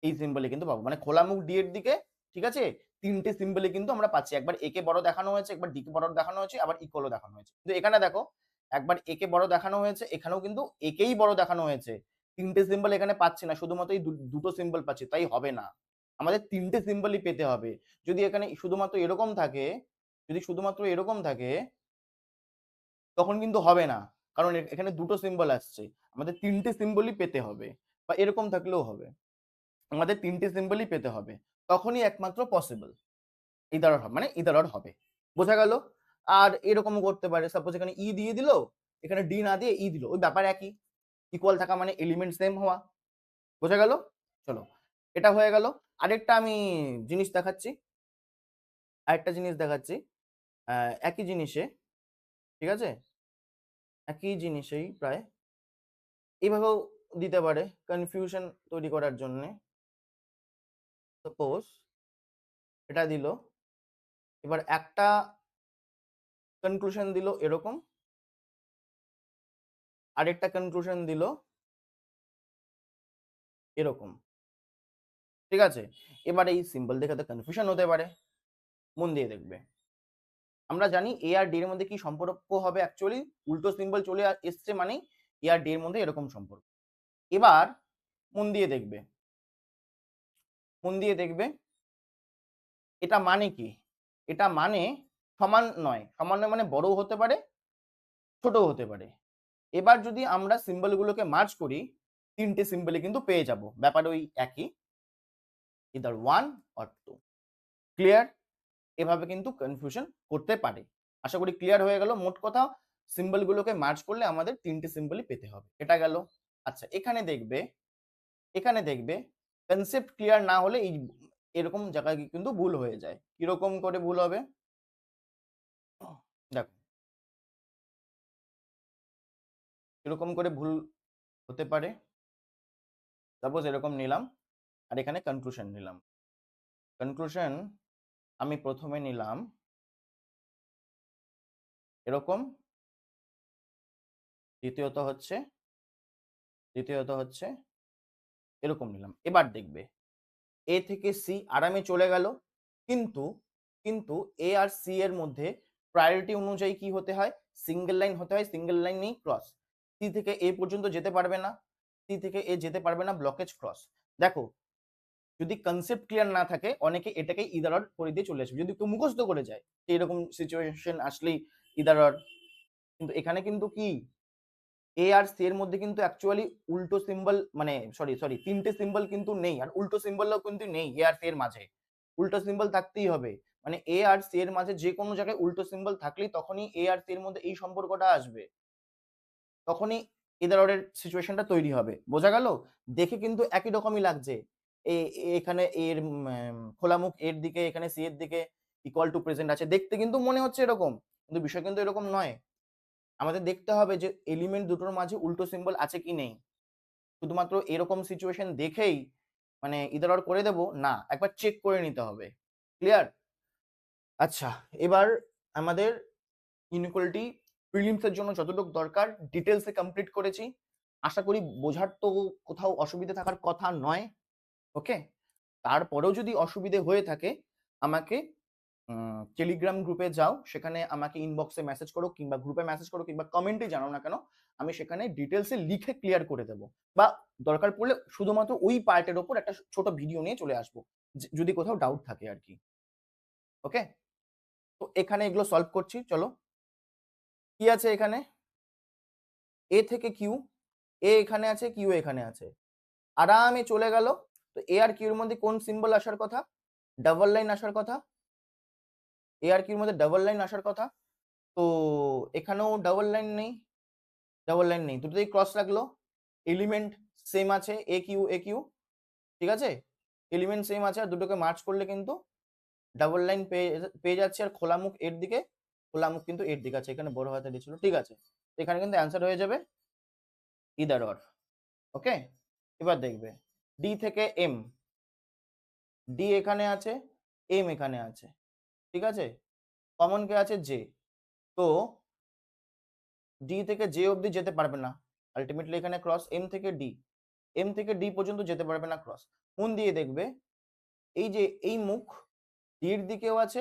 এই সিম্বলে কিন্তু পাবো, মানে খোলা মুখ ডি এর দিকে, ঠিক আছে, তিনটে সিম্বলে কিন্তু আমরা পাচ্ছি। একবার এ কে বড় দেখানো হয়েছে, একবার ডি কে বড় দেখানো হয়েছে, আবার ইকুয়ালও দেখানো হয়েছে। কিন্তু এখানে দেখো একবার এ কে বড় দেখানো হয়েছে, এখানেও কিন্তু একেই বড় দেখানো হয়েছে। তিনটে সিম্বল এখানে পাচ্ছি না, শুধুমাত্র এই দুটো সিম্বল পাচ্ছি, তাই হবে না। আমাদের তিনটে সিম্বলই পেতে হবে। যদি এখানে শুধুমাত্র এরকম থাকে, যদি শুধুমাত্র এরকম থাকে তখন কিন্তু হবে না, কারণ এখানে দুটো সিম্বল আসছে। আমাদের তিনটে সিম্বলই পেতে হবে, বা এরকম থাকলেও হবে, আমাদের তিনটে সিম্বলই পেতে হবে, তখনই একমাত্র পসিবল ইদার অর, মানে ইদার অর হবে। বোঝা গেল? আর এরকমও করতে পারে, সাপোজ এখানে ই দিয়ে দিল, এখানে ডি না দিয়ে ই দিল, ওই ব্যাপার একই। ইকুয়াল থাকা মানে এলিমেন্ট সেম হওয়া। বোঝা গেল? চলো, এটা হয়ে গেল। আরেকটা আমি জিনিস দেখাচ্ছি, আরেকটা জিনিস দেখাচ্ছি একই জিনিসে, ঠিক আছে, একই জিনিসেই প্রায় এইভাবেও দিতে পারে কনফিউশন তৈরি করার জন্য। সাপোজ এটা দিল, এবার একটা কনক্লুশন দিল এরকম, আরেকটা কনক্লুশন দিল এরকম, ঠিক আছে। এবার এই সিম্বল দেখে তো কনফিউশন হতে পারে। মন দিয়ে দেখবে, আমরা জানি এ আর ডি এর মধ্যে কি সম্পর্ক হবে, অ্যাকচুয়ালি উল্টো সিম্বল চলে এসছে মানে এ আর ডি এর মধ্যে এরকম সম্পর্ক। এবার মন দিয়ে দেখবে, মন দিয়ে দেখবে এটা মানে কি, এটা মানে সমান নয়, সমান নয় মানে বড়ও হতে পারে ছোটও হতে পারে। এবার যদি আমরা সিম্বল গুলোকে মার্জ করি তিনটে সিম্বলে কিন্তু পেয়ে যাব, ব্যাপার ওই একই, ইদার 1 অর 2। ক্লিয়ার? এভাবে কিন্তু কনফিউশন করতে পারে। আশা করি ক্লিয়ার হয়ে গেল। মোট কথা সিম্বল গুলোকে মার্জ করলে আমাদের তিনটে সিম্বলই পেতে হবে, এটা গেল। আচ্ছা এখানে দেখবে, এখানে দেখবে কনসেপ্ট ক্লিয়ার না হলে এই এরকম জায়গায় কিন্তু ভুল হয়ে যায়। কিরকম করে ভুল হবে দেখো, এরকম করে ভুল হতে পারে। সাপোজ এরকম নিলাম আর এখানে কনক্লুশন নিলাম। কনক্লুশন আমি প্রথমে নিলাম এরকম, দ্বিতীয়ত হচ্ছে এরকম নিলাম। এবার দেখবে এ থেকে সি আরামে চলে গেল, কিন্তু কিন্তু এ আর সি এর মধ্যে প্রায়োরিটি অনুযায়ী কি হতে হয়, সিঙ্গেল লাইন হতে হয়, সিঙ্গেল লাইন নেই ক্রস। সি থেকে এ পর্যন্ত যেতে পারবে না, সি থেকে এ যেতে পারবে না, ব্লকেজ ক্রস। দেখো যদি কনসেপ্ট ক্লিয়ার না থাকে অনেকে এটাকে ইদার অর করে দিয়ে চলে আসবে, যদি কেউ মুখস্থ করে যায় এরকম সিচুয়েশন আসলেই ইদার অর। কিন্তু এখানে কিন্তু কি এ আর সি এর মধ্যে কিন্তু অ্যাকচুয়ালি উল্টো সিম্বল, মানে সরি তিনটে সিম্বল কিন্তু নেই, আর উল্টো সিম্বলও কিন্তু নেই এ আর সি এর মাঝে। উল্টো সিম্বল থাকতেই হবে, মানে এ আর সি এর মাঝে যে কোনো জায়গায় উল্টো সিম্বল থাকলেই তখনই এ আর সি এর মধ্যে এই সম্পর্কটা আসবে, তখনই ইদার অরের সিচুয়েশনটা তৈরি হবে। বোঝা গেল? দেখে কিন্তু একই রকমই লাগছে, এখানে এর খোলা মুখ এর দিকে, এখানে সি এর দিকে ইকুয়াল টু প্রেজেন্ট আছে, দেখতে কিন্তু মনে হচ্ছে এরকম, কিন্তু বিষয় কিন্তু এরকম নয়। আমাদের দেখতে হবে যে এলিমেন্ট দুটোর মাঝে উল্টো সিম্বল আছে কি নেই। শুধুমাত্র এরকম সিচুয়েশন দেখেই মানে ইদার অর করে দেব না, একবার চেক করে নিতে হবে। ক্লিয়ার? আচ্ছা, এবার আমাদের ইনইকুয়ালিটি প্রিলিমস এর জন্য যতটুকু দরকার ডিটেলসে কমপ্লিট করেছি। আশা করি বোঝার তো কোথাও অসুবিধা থাকার কথা নয়। ওকে, তারপরেও যদি অসুবিধে হয়ে থাকে আমাকে টেলিগ্রাম গ্রুপে যাও, সেখানে আমাকে ইনবক্সে মেসেজ করো কিংবা গ্রুপে মেসেজ করো কিংবা কমেন্টে জানাও না কেন, আমি সেখানে ডিটেলসে লিখে ক্লিয়ার করে দেবো, বা দরকার পড়লে শুধুমাত্র ওই পার্টের ওপর একটা ছোট ভিডিও নিয়ে চলে আসবো যদি কোথাও ডাউট থাকে আর কি। ওকে, তো এখানে এগুলো সলভ করছি, চলো। কি আছে এখানে, এ থেকে কিউ, এ এখানে আছে, কিউ এখানে আছে, আরামে চলে গেল। তো এ আর কিউর মধ্যে কোন সিম্বল আসার কথা, ডাবল লাইন আসার কথা, এ আর কিউর মধ্যে ডাবল লাইন আসার কথা। তো এখানেও ডাবল লাইন নেই, ডাবল লাইন নেই, দুটোতেই ক্রস লাগলো, এলিমেন্ট সেম আছে এ কিউ, ঠিক আছে, এলিমেন্ট সেম আছে, আর দুটোকে মার্চ করলে কিন্তু ডাবল লাইন পেয়ে যাচ্ছে, আর খোলা মুখ এর দিকে, খোলা মুখ কিন্তু এর দিকে আছে, এখানে বড় হাতে দিয়েছিল, ঠিক আছে, এখানে কিন্তু অ্যান্সার হয়ে যাবে ইদার অর। ওকে, এবার দেখবে ডি থেকে এম, ডি এখানে আছে, এম এখানে আছে, ঠিক আছে, কমন কে আছে জে, তো ডি থেকে জে অবধি যেতে পারবে না, আলটিমেটলি এখানে ক্রস, এম থেকে ডি, এম থেকে ডি পর্যন্ত যেতে পারবে না ক্রস। মন দিয়ে দেখবে এই যে এই মুখ ডি এর দিকেও আছে,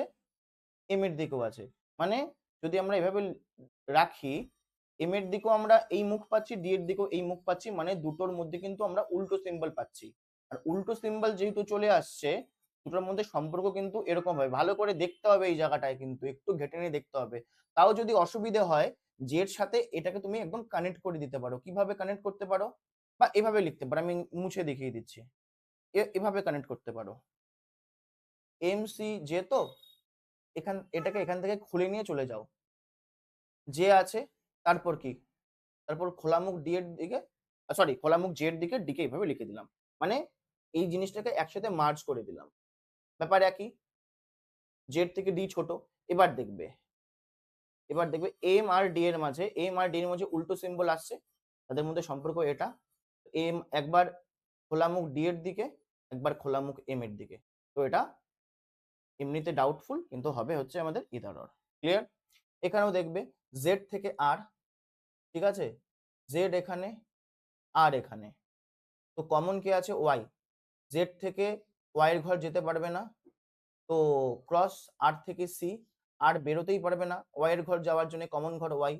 এম এর দিকেও আছে, মানে যদি আমরা এভাবে রাখি এম এর দিকেও আমরা এই মুখ পাচ্ছি, ডি এর দিকেও এই মুখ পাচ্ছি, মানে দুটোর মধ্যে কিন্তু আমরা উল্টো সিম্বল পাচ্ছি। আর উল্টো সিম্বল যেহেতু চলে আসছে, দুটোর মধ্যে সম্পর্ক কিন্তু এরকম হয়, ভালো করে দেখতে হবে এই জায়গাটায়, কিন্তু একটু ঘেটে নিয়ে দেখতে হবে। তাও যদি অসুবিধে হয় জের সাথে এটাকে তুমি একদম কানেক্ট করে দিতে পারো। কিভাবে কানেক্ট করতে পারো, বা এভাবে লিখতে পারো, আমি মুছে দেখিয়ে দিচ্ছি, এভাবে কানেক্ট করতে পারো, এম সি জে, তো এটাকে এখান থেকে খুলে নিয়ে চলে যাও, জে আছে, তারপর কি, তারপর খোলা মুখ ডি এর দিকে, সরি খোলা মুখ জে এর দিকে, ডিকে এইভাবে লিখে দিলাম, মানে এই জিনিসটাকে একসাথে মার্জ করে দিলাম, ব্যাপার একই, জেড থেকে ডি ছোট। এবার দেখবে এম আর ডি এর মাঝে, এম আর ডি এর মাঝে উল্টো সিম্বল আসছে, তাদের মধ্যে সম্পর্ক এটা, এম একবার খোলা মুখ ডি এর দিকে, একবার খোলা মুখ এম এর দিকে, তো এটা এমনিতে ডাউটফুল, কিন্তু হবে হচ্ছে আমাদের ইদার অর। ক্লিয়ার? এখানেও দেখবে জেড থেকে আর, ঠিক আছে, জেড এখানে, আর এখানে, তো কমন কে আছে ওয়াই, জেড থেকে ওয়াই এর ঘর যেতে পারবে না, তো ক্রস, আর থেকে সি, আর বেরোতেই পারবে না, ওয়াই এর ঘর যাওয়ার জন্য কমন ঘর ওয়াই,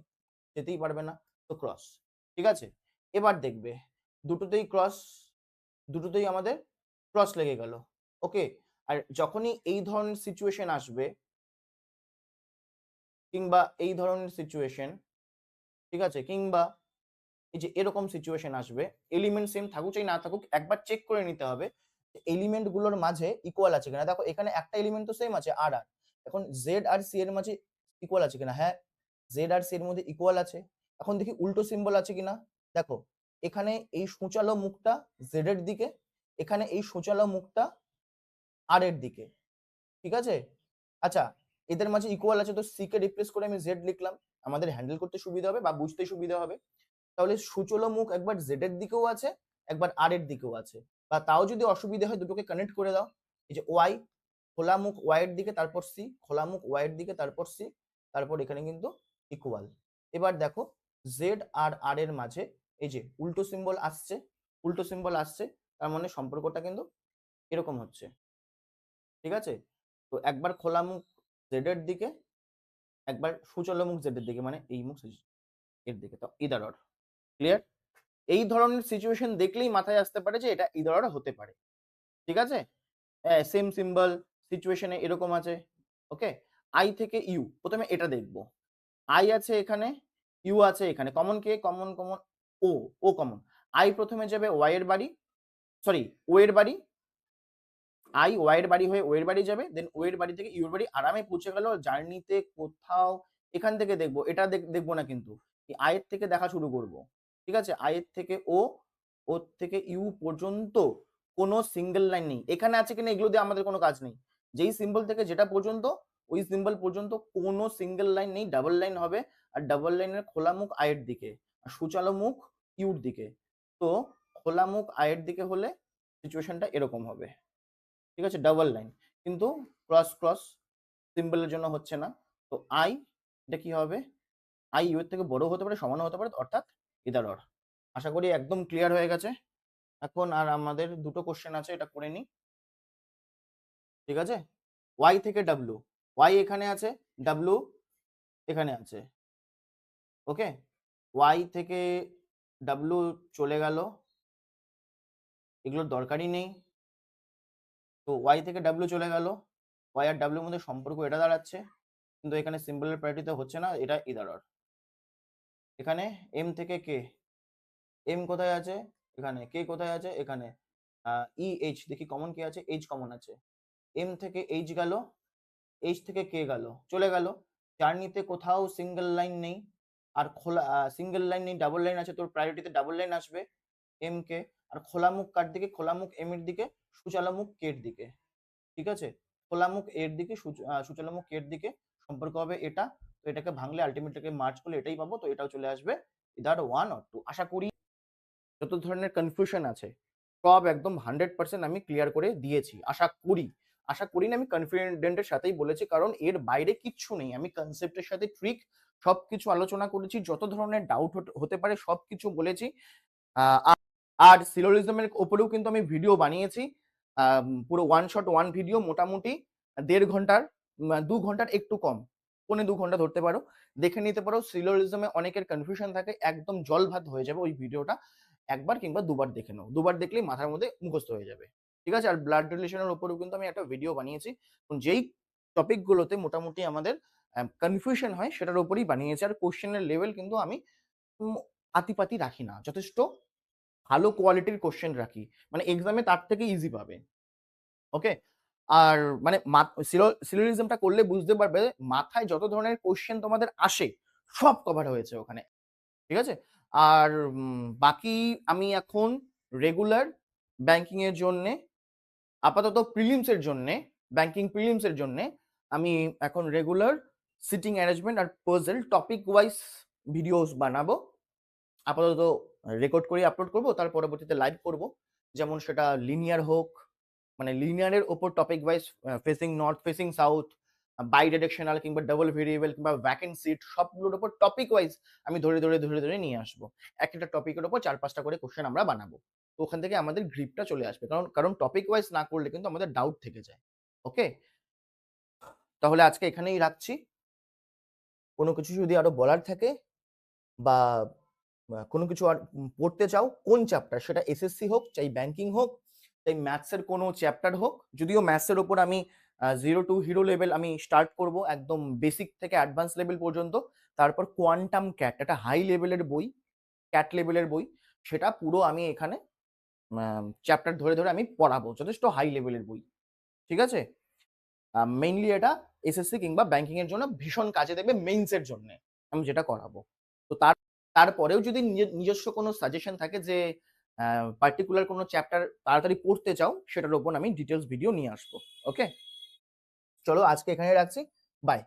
যেতেই পারবে না, তো ক্রস, ঠিক আছে। এবার দেখবে দুটোতেই ক্রস, দুটোতেই আমাদের ক্রস লেগে গেল। ওকে, আর যখনই এই ধরনের সিচুয়েশন আসবে কিংবা এই ধরনের সিচুয়েশন, ঠিক আছে, কিংবা এই যে এরকম সিচুয়েশন আসবে, এলিমেন্ট সেম থাকুক চাই না থাকুক একবার চেক করে নিতে হবে এলিমেন্ট গুলোর মাঝে ইকুয়াল আছে কিনা। দেখো এখানে একটা এলিমেন্ট তো সেম আছে আর আর, এখন জেড আর সি এর মাঝে ইকুয়াল আছে কিনা, হ্যাঁ জেড আর সি এর মধ্যে ইকুয়াল আছে। এখন দেখি উল্টো সিম্বল আছে কিনা, দেখো এখানে এই সূচালো মুখটা জেড এর দিকে, এখানে এই সূচালো মুখটা আর এর দিকে, ঠিক আছে। আচ্ছা, এদের মাঝে ইকুয়াল আছে, তো সি কে রিপ্লেস করে আমি জেড লিখলাম, আমাদের হ্যান্ডেল করতে সুবিধা হবে বা বুঝতে সুবিধা হবে। তাহলে সূচলো মুখ একবার জেড এর দিকেও আছে, একবার আর এর দিকেও আছে, বা তাও যদি অসুবিধা হয় দুটোকে কানেক্ট করে দাও। এই যে ওয়াই, খোলা মুখ ওয়াই এর দিকে তারপর সি, খোলা মুখ ওয়াই এর দিকে তারপর সি, তারপর এখানে কিন্তু ইকুয়াল। এবার দেখো জেড আর আর এর মাঝে এই যে উল্টো সিম্বল আসছে, উল্টো সিম্বল আসছে, তার মানে সম্পর্কটা কিন্তু এরকম হচ্ছে, ঠিক আছে? তো একবার খোলা মুখ জেড এর দিকে, একবার সুচল মুখ জেড এর দিকে, মানে এই মুখ এর দিকে, তো ইদার অর। ক্লিয়ার? এই ধরনের সিচুয়েশন দেখলেই মাথায় আসতে পারে যে এটা ইদার অর হতে পারে, ঠিক আছে? সেম সিম্বল সিচুয়েশনে এরকম আছে, ওকে? আই থেকে ইউ, প্রথমে এটা দেখবো। আই আছে এখানে, ইউ আছে এখানে, কমন কে? Common common O, O common. I প্রথমে যাবে ওয়াই এর বাড়ি, সরি ও এর বাড়ি, আই ওয়াই এর বাড়ি হয়ে ও এর বাড়ি যাবে, দেন ও এর বাড়ি থেকে ইউ এর বাড়ি আরামে পৌঁছে গেল। জার্নিতে কোথাও এখান থেকে দেখবো, এটা দেখবো না কিন্তু, আই এর থেকে দেখা শুরু করব, ঠিক আছে? আই এর থেকে ও, ওর থেকে ইউ পর্যন্ত কোনো সিঙ্গেল লাইন নেই। এখানে আছে কিনা এগুলো দিয়ে আমাদের কোনো কাজ নেই। যেই সিম্বল থেকে যেটা পর্যন্ত, ওই সিম্বল পর্যন্ত কোনো সিঙ্গেল লাইন নেই, ডাবল লাইন হবে। আর ডাবল লাইনের খোলা মুখ আয়ের দিকে, আর সুচালো মুখ ইউর দিকে। তো খোলা মুখ আয়ের দিকে হলে সিচুয়েশনটা এরকম হবে, ঠিক আছে? ডাবল লাইন, কিন্তু ক্রস ক্রস সিম্বলের জন্য হচ্ছে না। তো আই, এটা কি হবে? আই ইউ এর থেকে বড় হতে পারে, সমানও হতে পারে, অর্থাৎ ইদার অর। আশা করি একদম ক্লিয়ার হয়ে গেছে। এখন আর আমাদের দুটো কোশ্চেন আছে, এটা করে নিই, ঠিক আছে? ওয়াই থেকে ডাব্লু, ওয়াই এখানে আছে, ডাব্লু এখানে আছে, ওকে? ওয়াই থেকে ডাব্লু চলে গেল, এগুলোর দরকারই নেই। তো ওয়াই থেকে ডাব্লু চলে গেল, ওয়াই আর ডাব্লুর মধ্যে সম্পর্ক এটা দাঁড়াচ্ছে, কিন্তু এখানে সিম্বলের প্রায়োরিটিতে হচ্ছে না, এটা ইদার অর। এখানে এম থেকে কে, এম কোথায় আছে? এখানে। কে কোথায় আছে? এখানে। ই এইচ, দেখি কমন কে আছে? এইচ কমন আছে। এম থেকে এইচ গেল, এইচ থেকে কে গেল, চলে গেল। জার্নিতে কোথাও সিঙ্গেল লাইন নেই, আর খোলা সিঙ্গেল লাইন নেই, ডাবল লাইন আছে, তোর প্রায়োরিটিতে ডাবল লাইন আসবে এম কে। আর খোলা মুখ কার দিকে? খোলা মুখ এম এর দিকে, সুচালা মুখ কে এর দিকে, ঠিক আছে? খোলা মুখ এর দিকে, সুচালা মুখ কে এর দিকে সম্পর্ক হবে এটা। তো এটাকে ভাঙলে আলটিমেটলি মার্চ করলে এটাই পাবো, তো এটাও চলে আসবে ইদার ওয়ান অর টু। আশা করি যত ধরনের কনফিউশন আছে সব একদম 100% আমি ক্লিয়ার করে দিয়েছি, আশা করি। আশা করি না, আমি কনফিডেন্টের সাথেই বলেছি, কারণ এর বাইরে কিচ্ছু নেই। আমি কনসেপ্টের সাথে ট্রিক সবকিছু আলোচনা করেছি, যত ধরনের ডাউট হতে পারে সবকিছু বলেছি। আর সিলোজিজমের ওপরেও কিন্তু আমি ভিডিও বানিয়েছি, পুরো ওয়ান শট ওয়ান ভিডিও, মোটামুটি 1.5 ঘন্টার, 2 ঘন্টার একটু কম, 1.25 ঘন্টা ধরতে পারো। দেখে নিতে পারো, সিলোজিজমে অনেকের কনফিউশন থাকে, একদম জল ভাত হয়ে যাবে ওই ভিডিওটা। একবার কিংবা দুবার দেখে নাও, দুবার দেখলেই মাথার মধ্যে মুখস্থ হয়ে যাবে, ঠিক আছে? আর ব্লাড রিলেশনের উপরেও কিন্তু আমি একটা ভিডিও বানিয়েছি, যেই টপিক গুলোতে মোটামুটি আমাদের কনফিউশন হয় সেটার উপরেই বানিয়েছি। আর কোশ্চেনের লেভেল কিন্তু আমি আতিপাতি রাখি না, যথেষ্ট ভালো কোয়ালিটির কোশ্চেন রাখি, মানে এক্সামে তার থেকে ইজি পাবে, ওকে? আর মানে সিলোজিজমটা করলে বুঝতে পারবে মাথায় যত ধরনের কোশ্চেন তোমাদের আসে সব কভার হয়েছে ওখানে, ঠিক আছে? আর বাকি আমি এখন রেগুলার ব্যাংকিং এর জন্যে, আপাতত প্রিলিমস এর জন্যে, ব্যাংকিং প্রিলিমস এর জন্যে আমি এখন রেগুলার সিটিং অ্যারেঞ্জমেন্ট আর পাজল টপিক ওয়াইজ ভিডিওস বানাবো। আপাতত রেকর্ড করে আপলোড করব, তার পরবর্তীতে লাইভ করব। যেমন সেটা লিনিয়ার হোক, মানে লিনিয়ারের ওপর topic wise, facing north, facing south, bidirectional কিংবা ডাবল ভেরিয়েবল কিংবা ভ্যাকেন্ট সিট, সবগুলোর উপর টপিক ওয়াইজ আমি ধরে নিয়ে আসবো। একটা টপিকের উপর 4-5টা করে কোশ্চেন আমরা বানাবো। তো ওখান থেকে আমাদের গ্রিপটা চলে আসবে, কারণ টপিক ওয়াইজ না করলে কিন্তু আমাদের ডাউট থেকে যায়, ওকে? তাহলে আজকে এখানেই রাখছি। কোনো কিছু যদি আরো বলার থাকে বা কোনো কিছু আর পড়তে চাও, কোন চ্যাপ্টার, সেটা এসএসসি হোক, চাই ব্যাংকিং হোক, চাই ম্যাথসের কোনো চ্যাপ্টার হোক, যদিও ম্যাথসের ওপর আমি 0 to হিরো লেভেল আমি স্টার্ট করব, একদম বেসিক থেকে অ্যাডভান্স লেভেল পর্যন্ত। তারপর কোয়ান্টাম ক্যাট, একটা হাই লেভেলের বই, ক্যাট লেভেলের বই, সেটা পুরো আমি এখানে চ্যাপ্টার ধরে ধরে আমি পড়াবো, যথেষ্ট হাই লেভেলের বই, ঠিক আছে? মেইনলি এটা এসএসসি কিংবা ব্যাংকিং এর জন্য ভীষণ কাজে দেবে, মেইনসের জন্য আমি যেটা করাবো। তো তারপরেও যদি নিজস্ব কোনো সাজেশন থাকে যে পার্টিকুলার কোনো চ্যাপ্টার তাড়াতাড়ি পড়তে চাও, সেটার উপর আমি ডিটেলস ভিডিও নিয়ে আসবো, ওকে? চলো আজকে এখানে রাখছি, বাই।